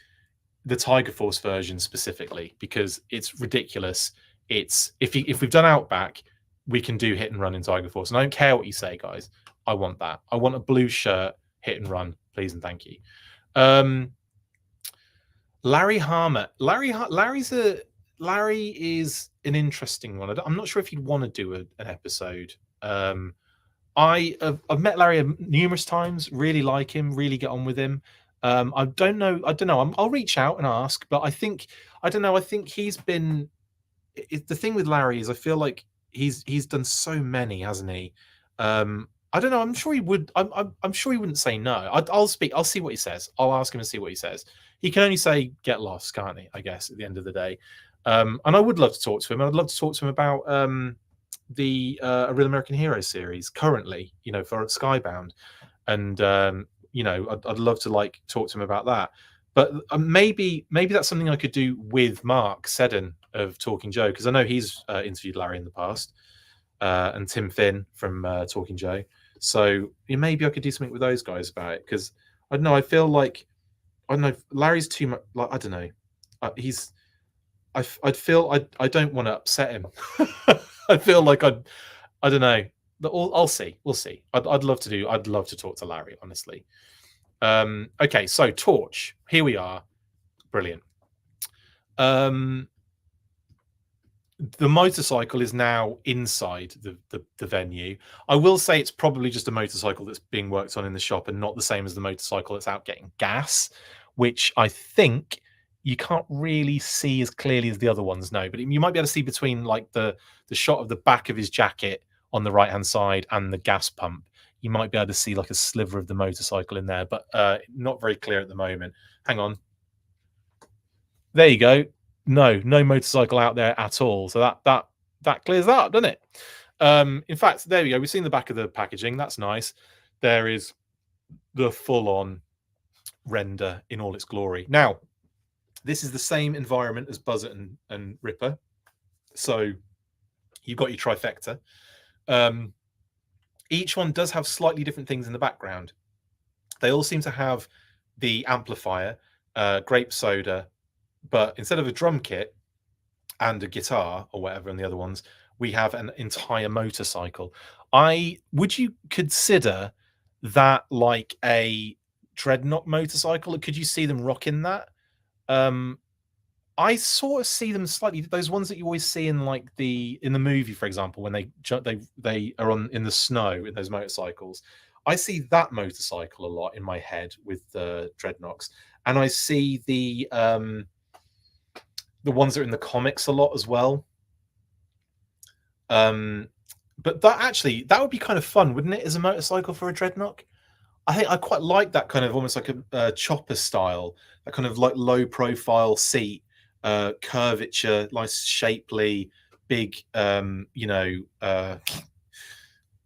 the Tiger Force version specifically, because it's ridiculous. It's if we've done Outback, we can do Hit and Run in Tiger Force, and I don't care what you say, guys. I want that. I want a blue shirt, Hit and Run, please and thank you. Larry Harmer. Larry is an interesting one. I'm not sure if he'd want to do an episode. I've met Larry numerous times. Really like him. Really get on with him. I don't know. I'll reach out and ask, but I think he's been. The thing with Larry is I feel like he's done so many, hasn't he? I don't know. I'm sure he would. I'm sure he wouldn't say no. I'll speak. I'll see what he says. I'll ask him and see what he says. He can only say get lost, can't he? I guess at the end of the day. And I would love to talk to him. I'd love to talk to him about the A Real American Hero series currently, for Skybound, and I'd love to talk to him about that. But maybe that's something I could do with Mark Seddon of Talking Joe, because I know he's interviewed Larry in the past, and Tim Finn from Talking Joe. So maybe I could do something with those guys about it, because I don't know. I feel like Larry's too much. I don't know. I'd feel I don't want to upset him. I feel like I don't know. I'll see. We'll see. I'd love to talk to Larry, honestly. Okay, so Torch. Here we are. Brilliant. The motorcycle is now inside the venue. I will say it's probably just a motorcycle that's being worked on in the shop and not the same as the motorcycle that's out getting gas, which I think you can't really see as clearly as the other ones. No, but you might be able to see between the shot of the back of his jacket on the right hand side and the gas pump. You might be able to see a sliver of the motorcycle in there, but not very clear at the moment. Hang on. There you go. No motorcycle out there at all. So that clears that up, doesn't it? In fact, there we go. We've seen the back of the packaging. That's nice. There is the full-on render in all its glory. Now, this is the same environment as Buzzard and Ripper. So you've got your trifecta. Each one does have slightly different things in the background. They all seem to have the amplifier, grape soda, but instead of a drum kit and a guitar or whatever in the other ones, we have an entire motorcycle. Would you consider that like a Dreadnok motorcycle? Could you see them rocking that? I sort of see them slightly, those ones that you always see in in the movie, for example, when they are in the snow in those motorcycles. I see that motorcycle a lot in my head with the Dreadnoks, and I see the ones that are in the comics a lot as well. But that would be kind of fun, wouldn't it, as a motorcycle for a Dreadnok? I think I quite like that kind of almost like a chopper style, that kind of low profile seat, curvature, nice shapely, big,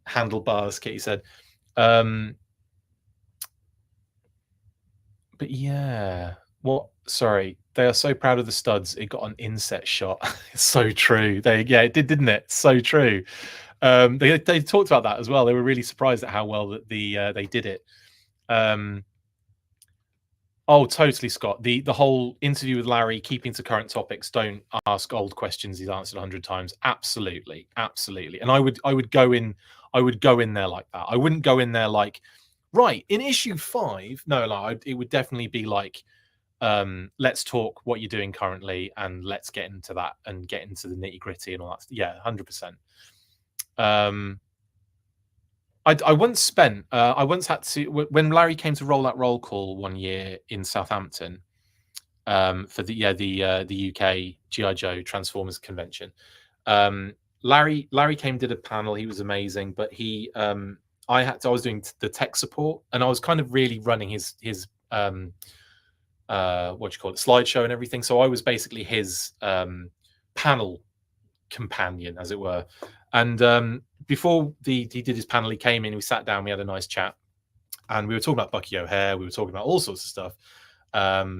handlebars, Kitty said. But yeah, sorry, they are so proud of the studs. It got an inset shot. It's so true. It did, didn't it? So true. They talked about that as well. They were really surprised at how well that they did it. Oh, totally, Scott. The whole interview with Larry, keeping to current topics, don't ask old questions he's answered 100 times. Absolutely, absolutely. And I would go in there like that. I wouldn't go in there like, right, in issue 5. No, like, it would definitely be like, let's talk what you're doing currently, and let's get into that and get into the nitty gritty and all that. Yeah, 100%. I once spent, I once had to, when Larry came to roll out roll call one year in Southampton, for the UK GI Joe Transformers convention. Larry came, did a panel. He was amazing, but I was doing the tech support, and I was kind of really running his what do you call it, slideshow and everything. So I was basically his panel companion, as it were. And before he did his panel, he came in, we sat down, we had a nice chat, and we were talking about Bucky O'Hare, we were talking about all sorts of stuff.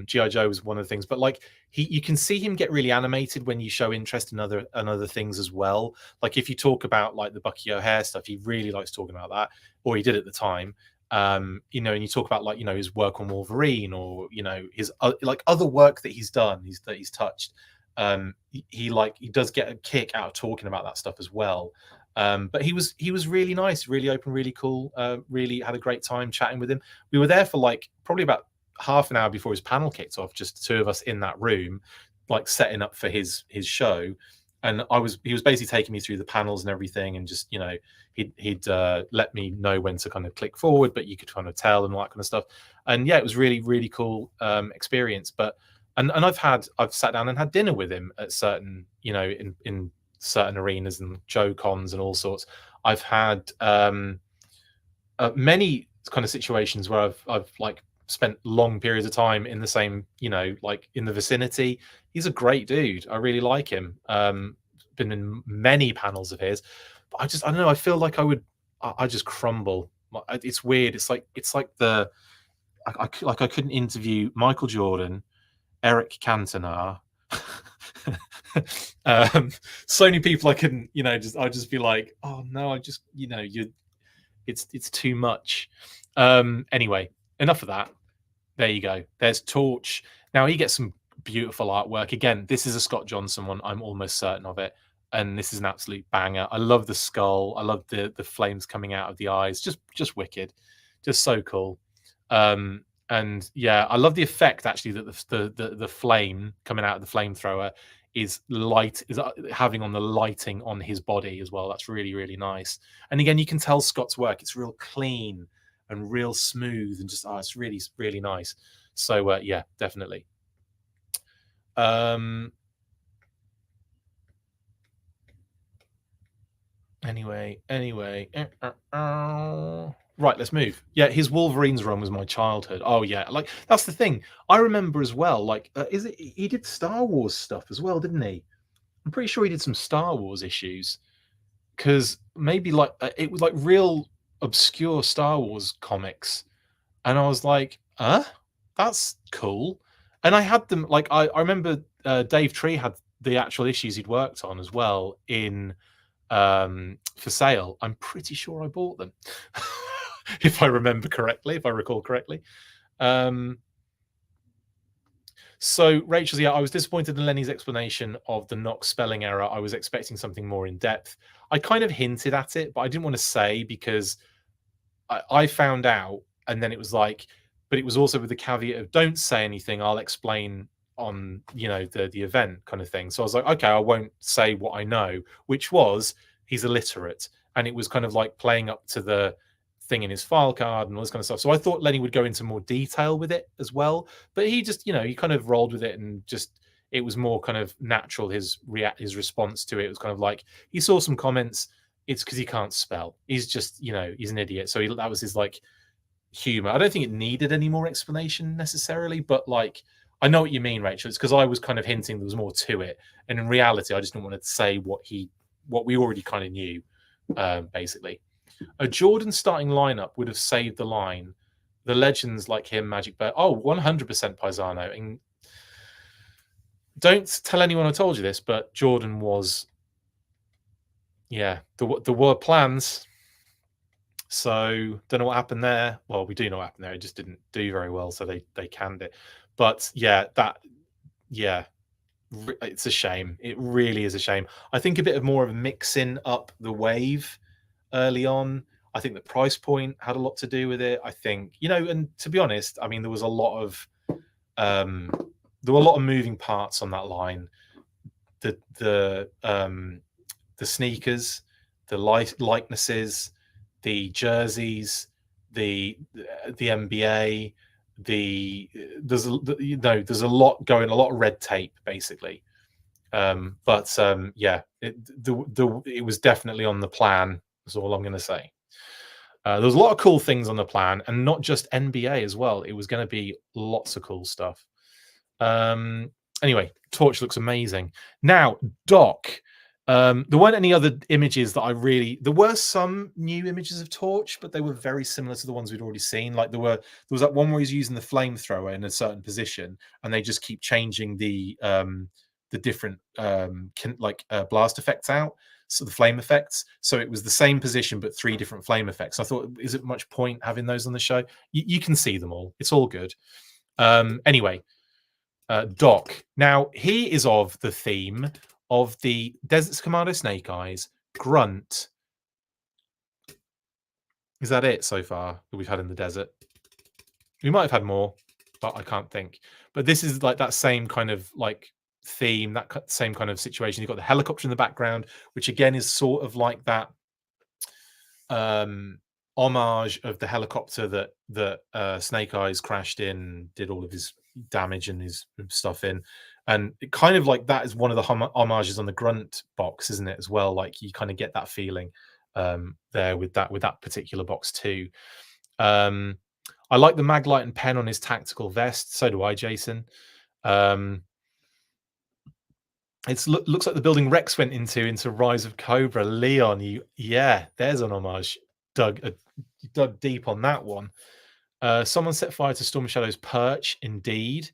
GI Joe was one of the things, but like you can see him get really animated when you show interest in other things as well. Like if you talk about like the Bucky O'Hare stuff, he really likes talking about that, or he did at the time. And you talk about like his work on Wolverine, or his like other work that he's done, that he's touched. He does get a kick out of talking about that stuff as well. But he was really nice, really open, really cool. Really had a great time chatting with him. We were there for like probably about half an hour before his panel kicked off, just the two of us in that room, like setting up for his show. And he was basically taking me through the panels and everything, and just he'd let me know when to kind of click forward, but you could kind of tell and all that kind of stuff. And yeah, it was really, really cool experience. But and I've sat down and had dinner with him at certain, in certain arenas and Joe cons and all sorts. I've had many kind of situations where I've like spent long periods of time in the same, like in the vicinity. He's a great dude. I really like him. Been in many panels of his, but I don't know. I feel like I just crumble. It's weird. It's like I couldn't interview Michael Jordan, Eric Cantona. So many people I couldn't, I'd just be like, oh no, it's too much. Anyway, enough of that. There you go. There's Torch. Now he gets some beautiful artwork. Again, this is a Scott Johnson one. I'm almost certain of it. And this is an absolute banger. I love the skull. I love the flames coming out of the eyes. Just wicked. Just so cool. And yeah, I love the effect actually that the flame coming out of the flamethrower is having on the lighting on his body as well. That's really, really nice. And again, you can tell Scott's work. It's real clean and real smooth, and just it's really, really nice. So yeah, definitely. Anyway. Right, let's move. Yeah, his Wolverines run was my childhood. Oh yeah, like that's the thing. I remember as well. Like, he did Star Wars stuff as well, didn't he? I'm pretty sure he did some Star Wars issues, because maybe like it was like real obscure Star Wars comics, and I was like, that's cool. And I had them, like I remember Dave Tree had the actual issues he'd worked on as well in for sale. I'm pretty sure I bought them. If I remember correctly, if I recall correctly. So Rachel's, yeah, I was disappointed in Lenny's explanation of the Nox spelling error. I was expecting something more in depth. I kind of hinted at it, but I didn't want to say, because I found out, and then it was like, but it was also with the caveat of don't say anything, I'll explain on the event kind of thing. So I was like, okay, I won't say what I know, which was he's illiterate, and it was kind of like playing up to the thing in his file card and all this kind of stuff. So I thought Lenny would go into more detail with it as well, but he just he kind of rolled with it, and just it was more kind of natural. His response to it was kind of like, he saw some comments, it's because he can't spell, he's just he's an idiot. So that was his like humor. I don't think it needed any more explanation necessarily, but like I know what you mean, Rachel. It's because I was kind of hinting there was more to it, and in reality I just didn't want to say what we already kind of knew. Basically, a Jordan starting lineup would have saved the line. The legends like him, Magic Bird. Oh, 100% Paisano. And don't tell anyone I told you this, but Jordan was, yeah, there were plans. So don't know what happened there. Well, we do know what happened there. It just didn't do very well, so they canned it. But yeah, it's a shame. It really is a shame. I think a bit of more of mixing up the wave early on. I think the price point had a lot to do with it. I think, and to be honest, I mean, there was a lot of um, there were a lot of moving parts on that line. The sneakers, the likenesses, the jerseys, the NBA, there's a lot going, a lot of red tape basically. Yeah, it was definitely on the plan. That's all I'm going to say. There was a lot of cool things on the plan, and not just NBA as well. It was going to be lots of cool stuff. Anyway, Torch looks amazing. Now, Doc. There weren't any other images that there were some new images of Torch, but they were very similar to the ones we'd already seen. Like there was that one where he's using the flamethrower in a certain position, and they just keep changing the different blast effects out, so the flame effects. So it was the same position but 3 different flame effects. I thought, is it much point having those on the show? You can see them all. It's all good. Anyway, Doc. Now he is of the theme of the Desert's Commando Snake Eyes, Grunt. Is that it so far that we've had in the desert? We might have had more, but I can't think. But this is like that same kind of like theme, that same kind of situation. You've got the helicopter in the background, which again is sort of like that homage of the helicopter that Snake Eyes crashed in, did all of his damage and his stuff in. And it kind of like that is one of the homages on the Grunt box, isn't it, as well? Like you kind of get that feeling there with that particular box too. I like the maglite and pen on his tactical vest. So do I, Jason. It looks like the building Rex went into Rise of Cobra. Leon, there's an homage. Dug deep on that one. Someone set fire to Storm Shadow's perch. Indeed.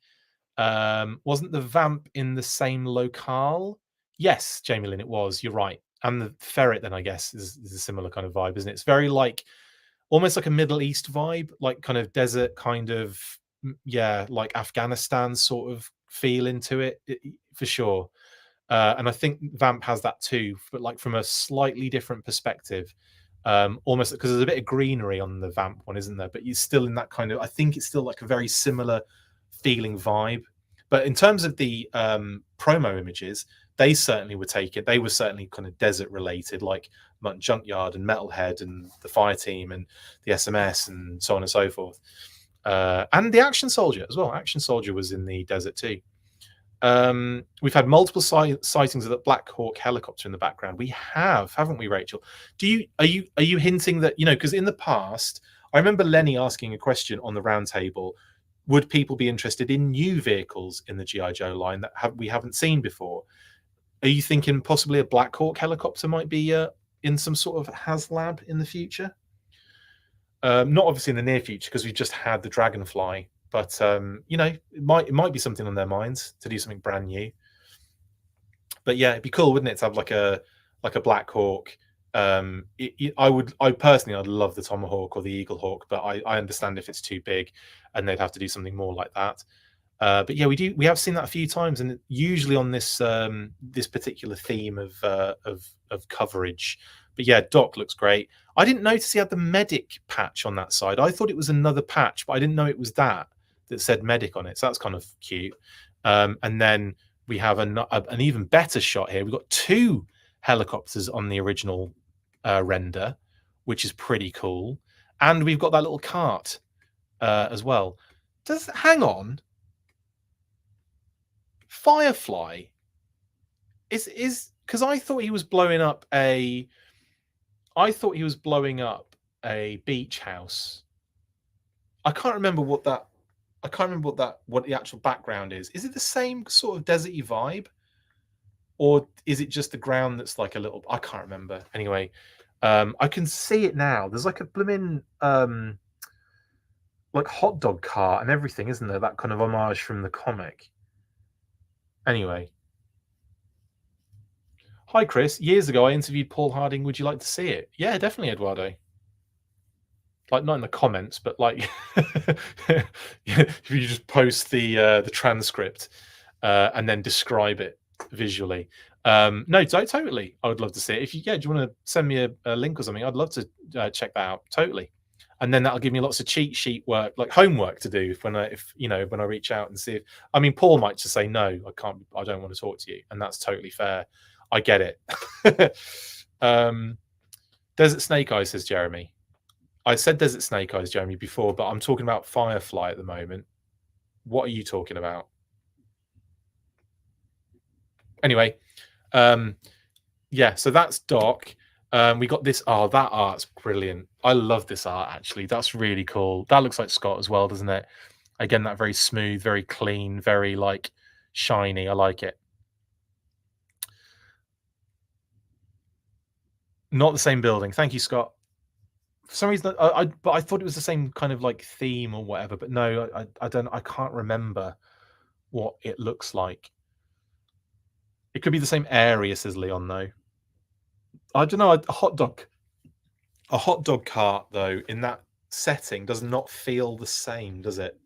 Wasn't the vamp in the same locale? Yes, Jamie Lynn, it was. You're right. And the ferret, then I guess, is a similar kind of vibe, isn't it? It's very like almost like a Middle East vibe, like kind of desert, kind of like Afghanistan sort of feel into it for sure. And I think Vamp has that too, but like from a slightly different perspective. Almost because there's a bit of greenery on the Vamp one, isn't there? But you're still in that kind of, I think it's still like a very similar feeling vibe. But in terms of the promo images, they certainly would take it. They were certainly kind of desert related, like Mutton Junkyard and Metalhead and the Fire Team and the SMS and so on and so forth. And the Action Soldier as well. Action Soldier was in the desert too. We've had multiple sightings of the Black Hawk helicopter in the background. We have, haven't we, Rachel? Are you hinting that, because in the past, I remember Lenny asking a question on the roundtable: would people be interested in new vehicles in the G.I. Joe line that we haven't seen before? Are you thinking possibly a Black Hawk helicopter might be in some sort of HasLab in the future? Not obviously in the near future, because we've just had the Dragonfly. But it might be something on their minds to do something brand new. But yeah, it'd be cool, wouldn't it, to have like a Black Hawk? I'd love the Tomahawk or the Eagle Hawk, but I understand if it's too big, and they'd have to do something more like that. But yeah, we have seen that a few times, and usually on this this particular theme of coverage. But yeah, Doc looks great. I didn't notice he had the medic patch on that side. I thought it was another patch, but I didn't know it was that said medic on it. So that's kind of cute. And then we have an even better shot here. We've got 2 helicopters on the original render, which is pretty cool. And we've got that little cart as well. Hang on. Firefly is because I thought he was blowing up a beach house. I can't remember what the actual background is. Is it the same sort of deserty vibe, or is it just the ground that's like a little? I can't remember. Anyway, I can see it now. There's like a blooming like hot dog cart and everything, isn't there? That kind of homage from the comic. Anyway, hi Chris. Years ago, I interviewed Paul Harding. Would you like to see it? Yeah, definitely, Eduardo. like not in the comments, but like if you just post the transcript and then describe it visually. No, totally. I would love to see it. If you, yeah, do you want to send me a link or something? I'd love to check that out. Totally. And then that'll give me lots of cheat sheet work, like homework to do when I reach out and see if, I mean, Paul might just say, no, I can't, I don't want to talk to you. And that's totally fair. I get it. Desert Snake Eyes, says Jeremy. I said Desert Snake Eyes, Jeremy, before, but I'm talking about Firefly at the moment. What are you talking about? Anyway, yeah, so that's Doc. We got this. Oh, that art's brilliant. I love this art, actually. That's really cool. That looks like Scott as well, doesn't it? Again, that very smooth, very clean, very like shiny. I like it. Not the same building. Thank you, Scott. For some reason, but I thought it was the same kind of like theme or whatever. But no, I don't. I can't remember what it looks like. It could be the same area, says Leon, though. I don't know. A hot dog cart, though, in that setting does not feel the same, does it?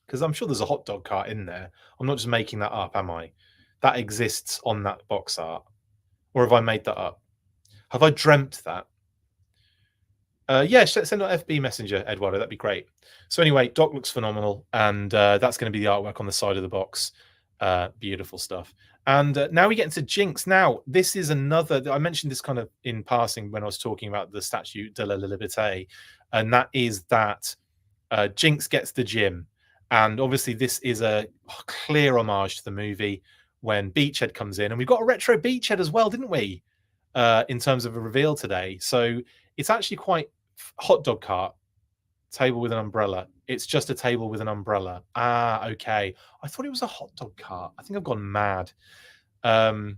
Because I'm sure there's a hot dog cart in there. I'm not just making that up, am I? That exists on that box art. Or have I made that up? Have I dreamt that? Yeah, send out FB Messenger, Eduardo. That'd be great. So anyway, Doc looks phenomenal, and that's going to be the artwork on the side of the box. Beautiful stuff. And now we get into Jinx. Now, this is another, I mentioned this kind of in passing when I was talking about the Statue de la Liberté, and that is that Jinx gets the gym. And obviously this is a clear homage to the movie when Beachhead comes in. And we've got a retro Beachhead as well, didn't we? In terms of a reveal today. So it's actually quite hot dog cart, table with an umbrella. It's just a table with an umbrella. Ah, okay. I thought it was a hot dog cart. I think I've gone mad. In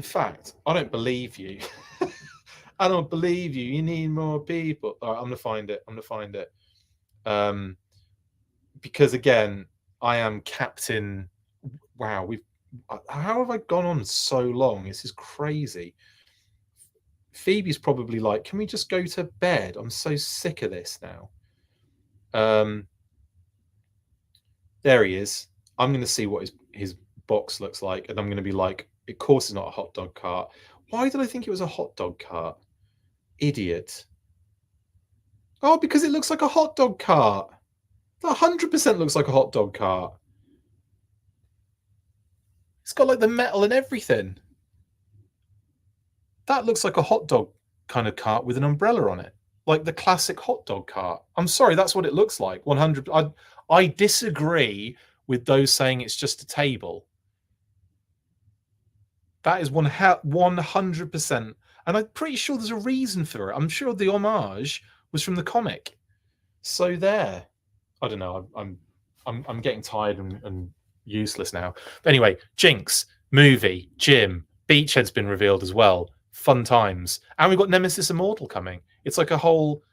fact, I don't believe you. I don't believe you. You need more people. All right, I'm gonna find it. I'm gonna find it. Because again, I am Captain. Wow, how have I gone on so long? This is crazy. Phoebe's probably like, can we just go to bed? I'm so sick of this now. There he is. I'm going to see what his box looks like, and I'm going to be like, of course it's not a hot dog cart. Why did I think it was a hot dog cart? Idiot. Oh, because it looks like a hot dog cart. That 100% looks like a hot dog cart. It's got like the metal and everything. That looks like a hot dog kind of cart with an umbrella on it, like the classic hot dog cart. I'm sorry, that's what it looks like. 100. I disagree with those saying it's just a table. That is 100%, and I'm pretty sure there's a reason for it. I'm sure the homage was from the comic. So there. I don't know. I'm getting tired and useless now. But anyway, Jinx, movie, gym, Beachhead's been revealed as well. Fun times. And we've got Nemesis Immortal coming. It's like a whole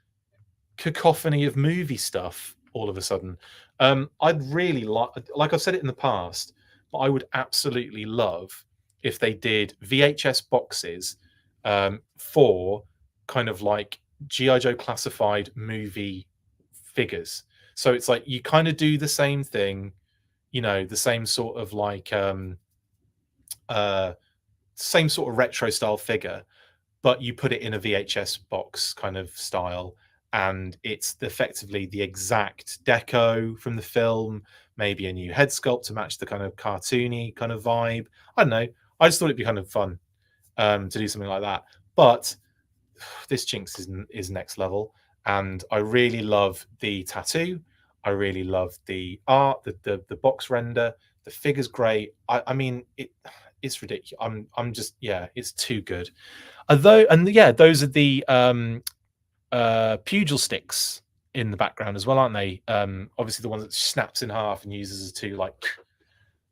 cacophony of movie stuff all of a sudden. I'd really like I've said it in the past, but I would absolutely love if they did VHS boxes for kind of like G.I. Joe classified movie figures. So it's like you kind of do the same thing, you know, the same sort of like same sort of retro style figure, but you put it in a VHS box kind of style, and it's effectively the exact deco from the film, maybe a new head sculpt to match the kind of cartoony kind of vibe. I don't know. I just thought it'd be kind of fun to do something like that. But this Jinx is next level, and I really love the tattoo. I really love the art, the box render. The figure's great. I mean, it's ridiculous. I'm just, yeah, it's too good. Although, and yeah, those are the pugil sticks in the background as well, aren't they? Obviously the one that snaps in half and uses as two like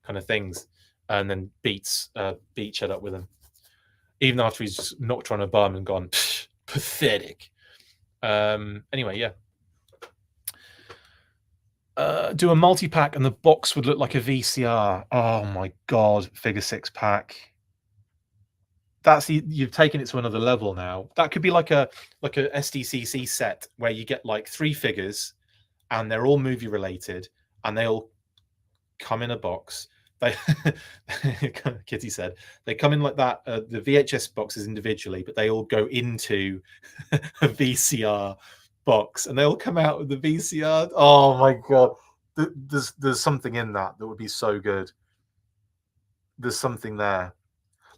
kind of things, and then beats Beachhead up with them, even after he's just knocked her on a bum and gone pathetic. Anyway, yeah. Do a multi-pack and the box would look like a VCR. Oh my god, figure 6-pack. you've taken it to another level now. That could be like a SDCC set where you get like 3 figures, and they're all movie related, and they all come in a box. They Kitty said they come in like that. The VHS boxes individually, but they all go into a VCR box, and they all come out with the VCR. Oh my god, there's something in that would be so good. There's something there.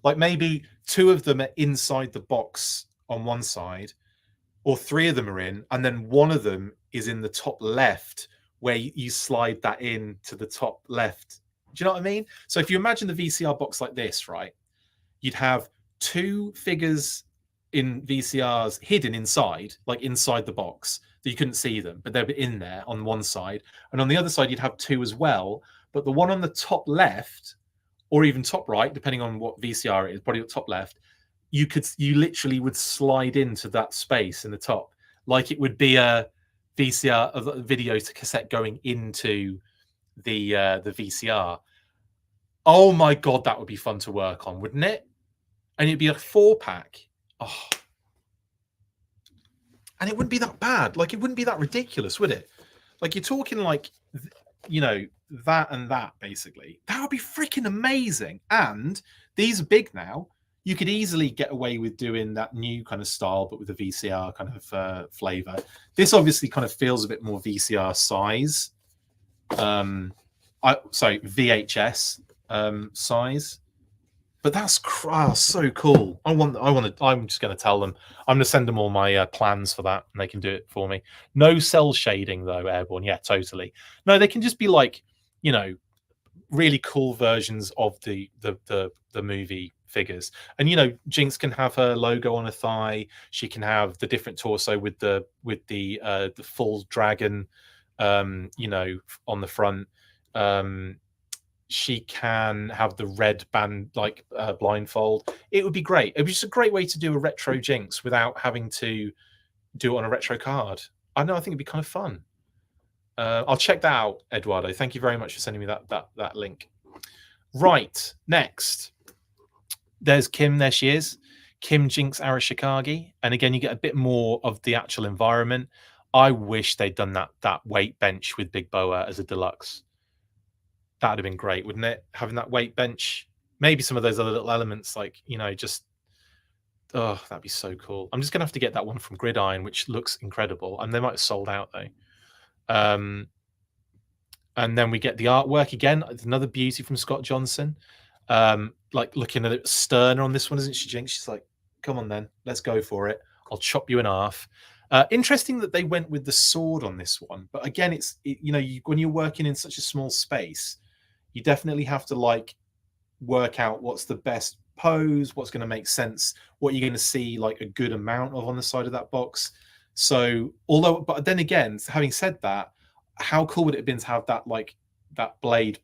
Like maybe 2 of them are inside the box on one side, or 3 of them are in, and then one of them is in the top left, where you slide that in to the top left. Do you know what I mean? So if you imagine the VCR box like this, right, you'd have 2 figures in VCRs hidden inside, like inside the box, that you couldn't see them, but they're in there on one side. And on the other side, you'd have 2 as well. But the one on the top left, or even top right, depending on what VCR it is, probably top left, you literally would slide into that space in the top, like it would be a VCR of video to cassette going into the VCR. Oh my god, that would be fun to work on, wouldn't it? And it'd be a 4-pack. Oh. And it wouldn't be that bad. Like, it wouldn't be that ridiculous, would it? Like, you're talking like, you know, that and that, basically. That would be freaking amazing. And these are big now. You could easily get away with doing that new kind of style, but with a VCR kind of flavor. This obviously kind of feels a bit more VCR size. Sorry, VHS size. But that's so cool. I'm just going to tell them. I'm going to send them all my plans for that, and they can do it for me. No cell shading though, Airborne. Yeah, totally. No, they can just be like, you know, really cool versions of the movie figures. And you know, Jinx can have her logo on her thigh. She can have the different torso with the full dragon, you know, on the front. She can have the red band, like blindfold. It would be great. It would be just a great way to do a retro Jinx without having to do it on a retro card. I know. I think it'd be kind of fun. I'll check that out, Eduardo. Thank you very much for sending me that link. Right, next. There's Kim. There she is. Kim Jinx Arashikage. And again, you get a bit more of the actual environment. I wish they'd done that weight bench with Big Boa as a deluxe. That'd have been great, wouldn't it? Having that weight bench, maybe some of those other little elements, like, you know, just, oh, that'd be so cool. I'm just gonna have to get that one from Gridiron, which looks incredible, and they might have sold out though. And then we get the artwork again. Another beauty from Scott Johnson. Like looking at it sterner on this one, isn't she, Jinx? She's like, come on then, let's go for it. I'll chop you in half. Interesting that they went with the sword on this one, but again, you know, when you're working in such a small space, you definitely have to like work out what's the best pose, what's going to make sense, what you're going to see like a good amount of on the side of that box. So, but then again, having said that, how cool would it have been to have that, like that blade,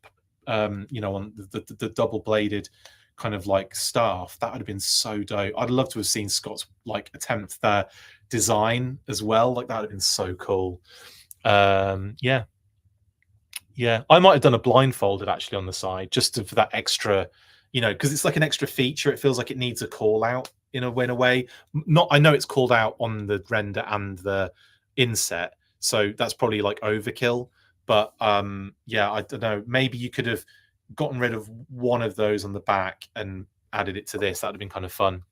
you know, on the double bladed kind of like staff? That would have been so dope. I'd love to have seen Scott's like attempt their design as well. Like that would have been so cool. Yeah, I might have done a blindfolded actually on the side, just for that extra, you know, because it's like an extra feature. It feels like it needs a call out in a way. Not, I know it's called out on the render and the inset, so that's probably like overkill. But yeah, I don't know. Maybe you could have gotten rid of one of those on the back and added it to this. That'd have been kind of fun.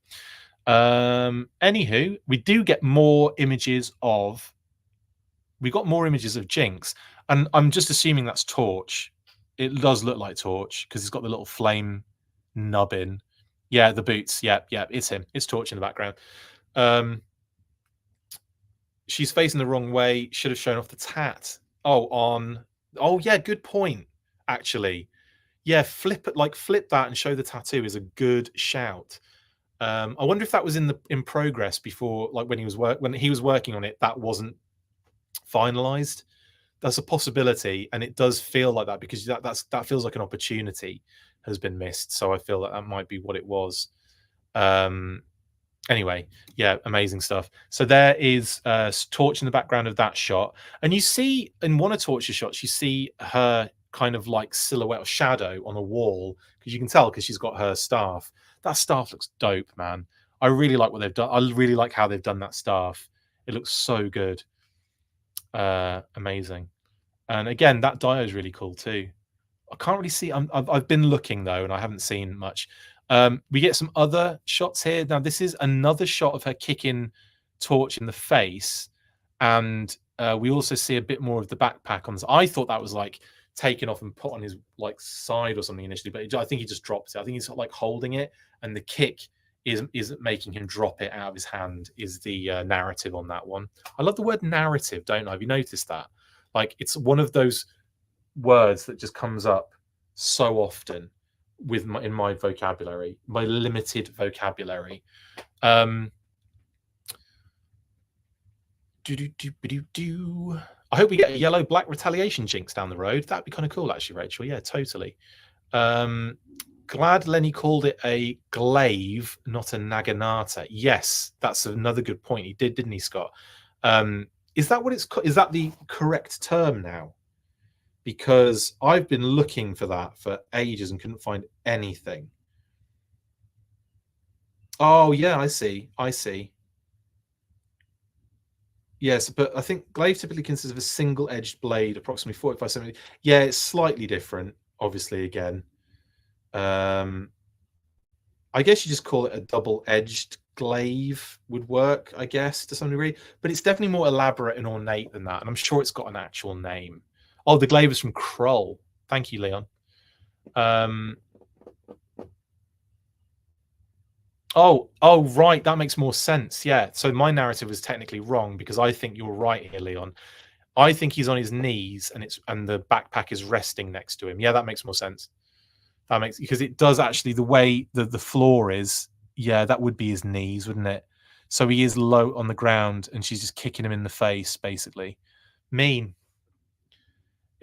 Anywho, we do get more images of. We got more images of Jinx. And I'm just assuming that's Torch. It does look like Torch because it's got the little flame nubbin. Yeah, the boots. Yeah, it's him. It's Torch in the background. She's facing the wrong way. Should have shown off the tat. Oh, yeah, good point, actually. Yeah, flip that and show the tattoo is a good shout. I wonder if that was in progress before, like when he was working on it, that wasn't finalized. That's a possibility, and it does feel like that because that feels like an opportunity has been missed. So I feel that might be what it was. Anyway, yeah, amazing stuff. So there is Torch in the background of that shot, and you see in one of Torch's shots, you see her kind of like silhouette or shadow on a wall because you can tell because she's got her staff. That staff looks dope, man. I really like what they've done. I really like how they've done that staff. It looks so good. Amazing. And again, that dio is really cool too. I can't really see. I've been looking though, and I haven't seen much. We get some other shots here. Now, this is another shot of her kicking Torch in the face, and we also see a bit more of the backpack on this. I thought that was like taken off and put on his like side or something initially, but I think he just dropped it. I think he's like holding it, and the kick is making him drop it out of his hand. Is the narrative on that one? I love the word narrative, don't I? Have you noticed that? Like, it's one of those words that just comes up so often in my vocabulary, my limited vocabulary. I hope we get a yellow black retaliation Jinx down the road. That'd be kind of cool, actually, Rachel. Yeah, totally. Glad Lenny called it a glaive, not a naginata. Yes, that's another good point. He did, didn't he, Scott? Is that what it's? Is that the correct term now? Because I've been looking for that for ages and couldn't find anything. Oh yeah, I see. I see. Yes, but I think glaive typically consists of a single-edged blade, approximately 45 centimeters. Yeah, it's slightly different, obviously. Again, I guess you just call it a double-edged glaive would work, I guess, to some degree. But it's definitely more elaborate and ornate than that, and I'm sure it's got an actual name. Oh, the glaive is from Krull. Thank you, Leon. Oh, right. That makes more sense. Yeah. So my narrative was technically wrong because I think you're right here, Leon. I think he's on his knees and the backpack is resting next to him. Yeah, that makes more sense. That makes, because it does actually, the way the floor is, yeah, that would be his knees, wouldn't it? So he is low on the ground and she's just kicking him in the face, basically. Mean.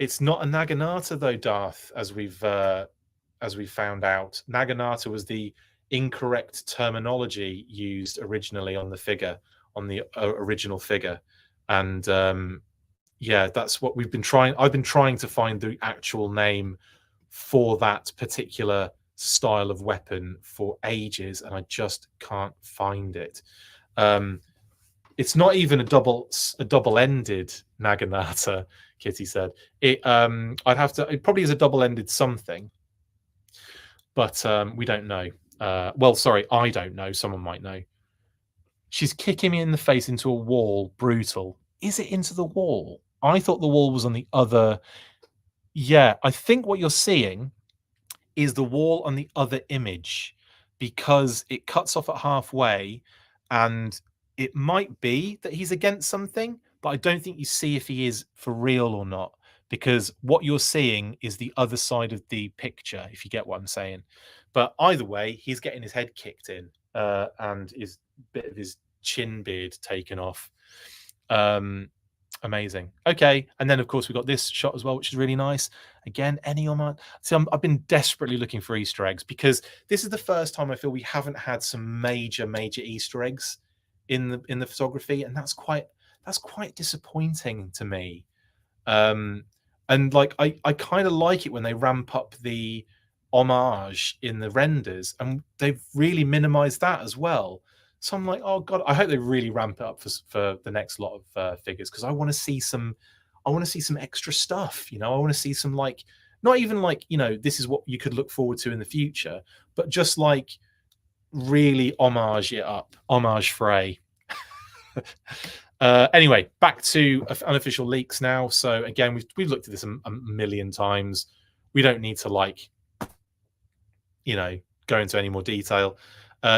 It's not a naginata though, Darth, as we've found out. Naginata was the incorrect terminology used originally on the figure, on the original figure, and yeah, that's what we've been trying. I've been trying to find the actual name for that particular style of weapon for ages, and I just can't find it. It's not even a double-ended naginata. Kitty said it. I'd have to. It probably is a double-ended something, but we don't know. Well, sorry, I don't know. Someone might know. She's kicking me in the face into a wall. Brutal. Is it into the wall? I thought the wall was on the other. Yeah, I think what you're seeing is the wall on the other image because it cuts off at halfway, and it might be that he's against something, but I don't think you see if he is for real or not, because what you're seeing is the other side of the picture, if you get what I'm saying. But either way, he's getting his head kicked in and his bit of his chin beard taken off. Amazing. Okay, and then of course we've got this shot as well, which is really nice. Again, any homage. So I've been desperately looking for Easter eggs because this is the first time I feel we haven't had some major Easter eggs in the photography, and that's quite disappointing to me. And like I kind of like it when they ramp up the homage in the renders, and they've really minimized that as well. So I'm like, oh god, I hope they really ramp it up for the next lot of figures, because I want to see some extra stuff. You know, I want to see some, like, not even like, you know, this is what you could look forward to in the future, but just like really homage it up, homage fray. Anyway, back to unofficial leaks now. So again, we've looked at this a million times. We don't need to, like, you know, go into any more detail.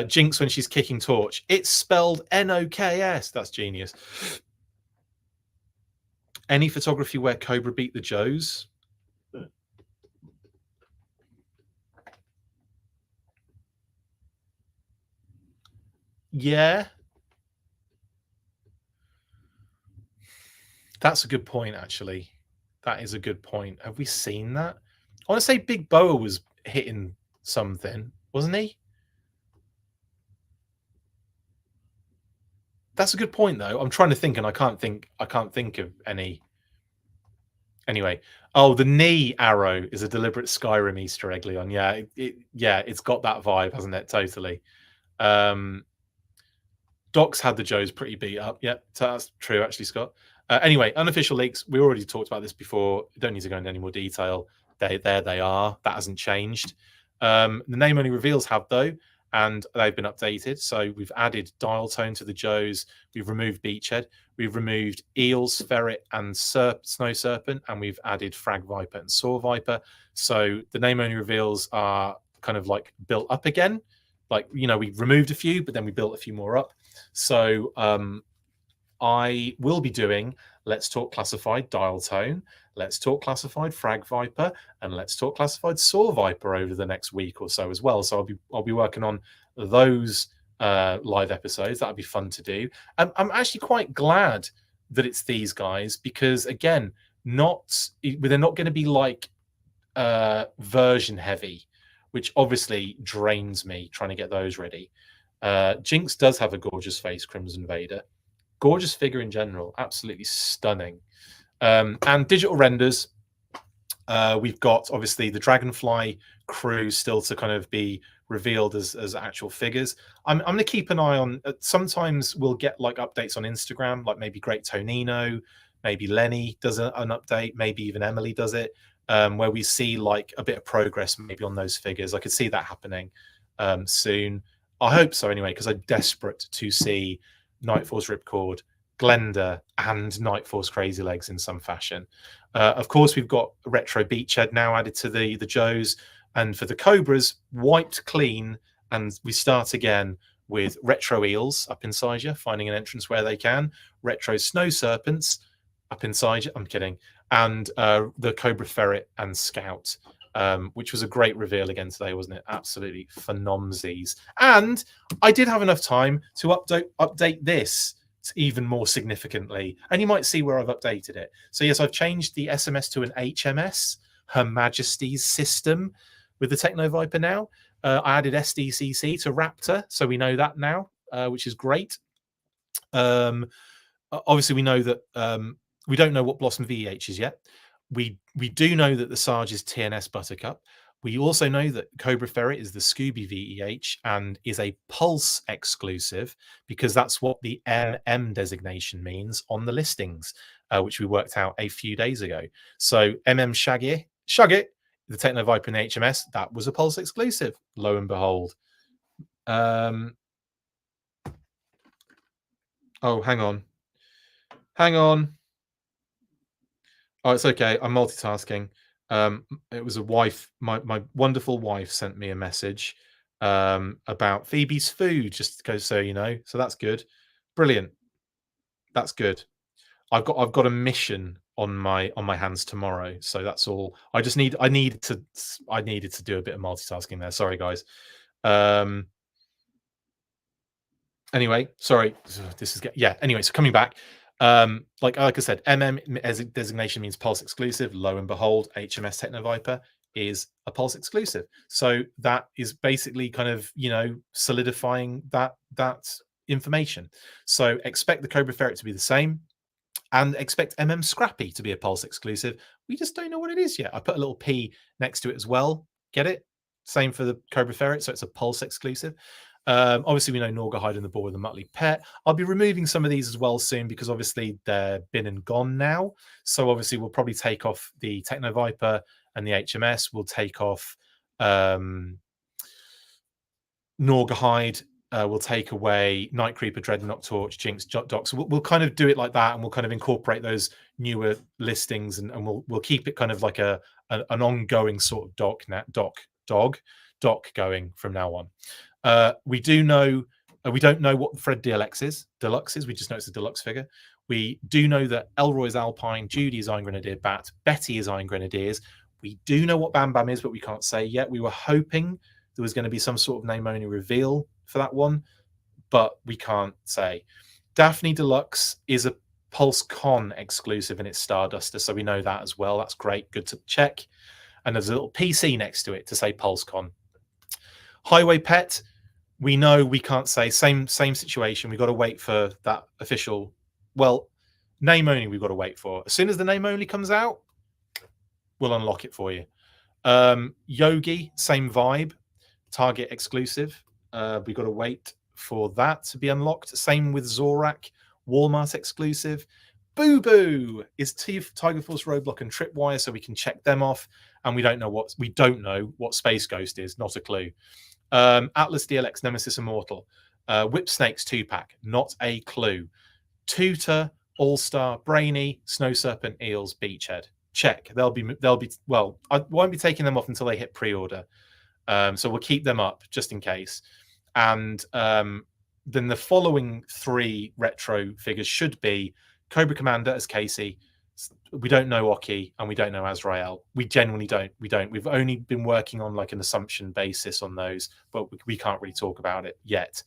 Jinx, when she's kicking Torch, it's spelled Noks. That's genius. Any photography where Cobra beat the Joes? Yeah. That's a good point, actually. That is a good point. Have we seen that? I want to say Big Boa was hitting something, wasn't he? That's a good point, though. I'm trying to think, and I can't think of any. Anyway, oh, the knee arrow is a deliberate Skyrim Easter egg, Leon. Yeah, it's got that vibe, hasn't it? Totally. Doc's had the Joes pretty beat up. Yep, that's true, actually, Scott. Anyway, unofficial leaks. We already talked about this before. Don't need to go into any more detail. There they are. That hasn't changed. The name only reveals have, though, and they've been updated. So we've added dial tone to the Joes. We've removed Beachhead. We've removed Eels, Ferret, and Snow Serpent, and we've added Frag Viper and Saw Viper. So the name only reveals are kind of like built up again. Like, we removed a few, but then we built a few more up. So I will be doing Let's Talk Classified Dial Tone, Let's Talk Classified Frag Viper, and Let's Talk Classified Saw Viper over the next week or so as well. So I'll be working on those live episodes. That'll be fun to do. I'm actually quite glad that it's these guys because, again, they're not going to be like version heavy, which obviously drains me trying to get those ready. Jinx does have a gorgeous face, Crimson Vader. Gorgeous figure in general, absolutely stunning. And digital renders, we've got obviously the Dragonfly crew still to kind of be revealed as actual figures. I'm going to keep an eye on. Sometimes we'll get like updates on Instagram, like maybe Great Tonino, maybe Lenny does an update, maybe even Emily does it, where we see like a bit of progress maybe on those figures. I could see that happening soon. I hope so anyway, because I'm desperate to see Nightforce Ripcord, Glenda, and Nightforce Crazy Legs in some fashion. Of course, we've got Retro Beachhead now added to the Joes, and for the Cobras, wiped clean, and we start again with Retro Eels up inside you, finding an entrance where they can, Retro Snow Serpents up inside you, I'm kidding, and the Cobra Ferret and Scout, which was a great reveal again today, wasn't it? Absolutely phenomsies. And I did have enough time to update this even more significantly. And you might see where I've updated it. So yes, I've changed the SMS to an HMS, Her Majesty's system, with the Technoviper now. I added SDCC to Raptor, so we know that now, which is great. Obviously, we know that we don't know what Blossom VEH is yet. We do know that the Sarge is TNS Buttercup. We also know that Cobra Ferret is the Scooby VEH and is a Pulse exclusive because that's what the MM designation means on the listings, which we worked out a few days ago. So MM Shaggy, the Technoviper and the HMS, that was a Pulse exclusive, lo and behold. Oh, hang on. Oh, it's okay. I'm multitasking. It was a wife. My wonderful wife sent me a message about Phoebe's food, just so you know. So that's good. Brilliant. That's good. I've got a mission on my hands tomorrow, so that's all. I needed to do a bit of multitasking there. Sorry, guys. Anyway, sorry. Anyway, so coming back. Like I said, MM as a designation means Pulse exclusive. Lo and behold, HMS Technoviper is a Pulse exclusive. So that is basically kind of solidifying that information. So expect the Cobra Ferret to be the same, and expect MM Scrappy to be a Pulse exclusive. We just don't know what it is yet. I put a little P next to it as well. Get it? Same for the Cobra Ferret, so it's a Pulse exclusive. Obviously, we know Norahide and the Boar with the Muttley Pet. I'll be removing some of these as well soon because obviously they're been and gone now. So obviously we'll probably take off the Technoviper and the HMS. We'll take off Norahide. We'll take away Night Creeper, Dreadnok, Torch, Jinx, Doc. So we'll kind of do it like that, and we'll kind of incorporate those newer listings, and we'll keep it kind of like an ongoing sort of doc going from now on. We don't know what Fred Deluxe is. We just know it's a deluxe figure. We do know that Elroy is Alpine, Judy is Iron Grenadier Bat, Betty is Iron Grenadiers. We do know what Bam Bam is, but we can't say yet. We were hoping there was going to be some sort of name only reveal for that one, but we can't say. Daphne Deluxe is a Pulse Con exclusive and it's Starduster, so we know that as well. That's great, good to check. And there's a little PC next to it to say Pulse Con. Highway Pet, we know we can't say. Same situation. We've got to wait for that official, name only we've got to wait for. As soon as the name only comes out, we'll unlock it for you. Yogi, same vibe, Target exclusive. We got to wait for that to be unlocked. Same with Zorak, Walmart exclusive. Boo Boo is Tiger Force, Roadblock, and Tripwire, so we can check them off. And we don't know what Space Ghost is. Not a clue. Atlas DLX, Nemesis Immortal, Whip Snakes 2-pack. Not a clue. Tutor, All Star, Brainy, Snow Serpent, Eels, Beachhead. Check. They'll be. Well, I won't be taking them off until they hit pre-order. So we'll keep them up just in case. And then the following 3 retro figures should be Cobra Commander as Casey. We don't know Oki, and we don't know Azrael. We genuinely don't. We've only been working on like an assumption basis on those, but we can't really talk about it yet.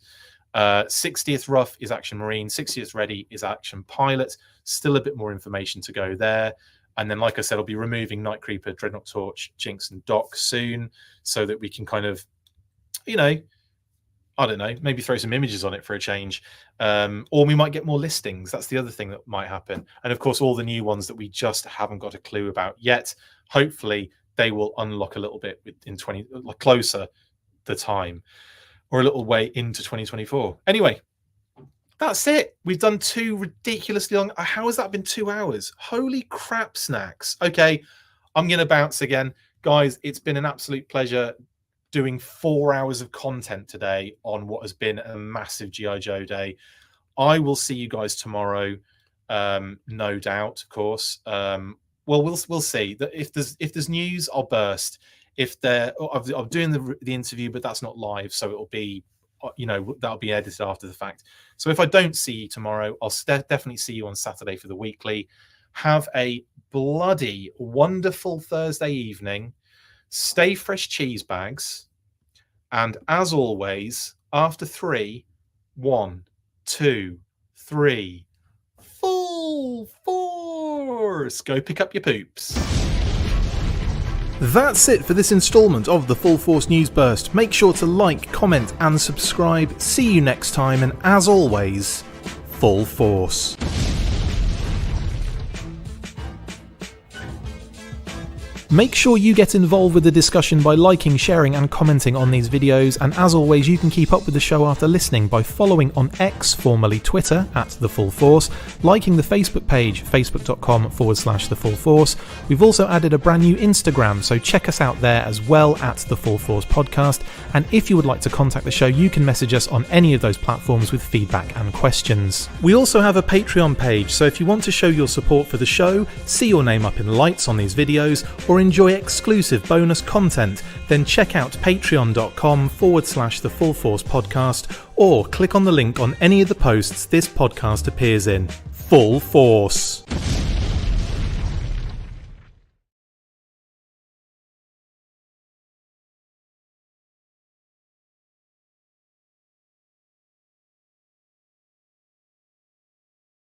60th Rough is Action Marine. 60th Ready is Action Pilot. Still a bit more information to go there. And then, like I said, I'll be removing Night Creeper, Dreadnought Torch, Jinx, and Doc soon, so that we can kind of, I don't know, maybe throw some images on it for a change. Or we might get more listings. That's the other thing that might happen. And of course, all the new ones that we just haven't got a clue about yet. Hopefully, they will unlock a little bit in closer the time, or a little way into 2024. Anyway, that's it. We've done 2 ridiculously long. How has that been 2 hours? Holy crap, snacks. Okay, I'm going to bounce again. Guys, it's been an absolute pleasure doing 4 hours of content today on what has been a massive G.I. Joe day. I will see you guys tomorrow, no doubt, of course. Well, we'll see. That if there's news, I'll burst. I'm doing the interview, but that's not live, so it'll be, that'll be edited after the fact. So if I don't see you tomorrow, I'll definitely see you on Saturday for the weekly. Have a bloody wonderful Thursday evening. Stay fresh, cheese bags. And as always, after 3, 1, 2, 3, full force. Go pick up your poops. That's it for this instalment of the Full Force News Burst. Make sure to like, comment and subscribe. See you next time, and as always, Full Force. Make sure you get involved with the discussion by liking, sharing and commenting on these videos, and as always you can keep up with the show after listening by following on X, formerly Twitter, @The Full Force, liking the Facebook page, facebook.com/The Full Force. We've also added a brand new Instagram, so check us out there as well, @The Full Force Podcast, and if you would like to contact the show you can message us on any of those platforms with feedback and questions. We also have a Patreon page, so if you want to show your support for the show, see your name up in lights on these videos, or enjoy exclusive bonus content, then check out patreon.com/The Full Force Podcast, or click on the link on any of the posts this podcast appears in. Full Force.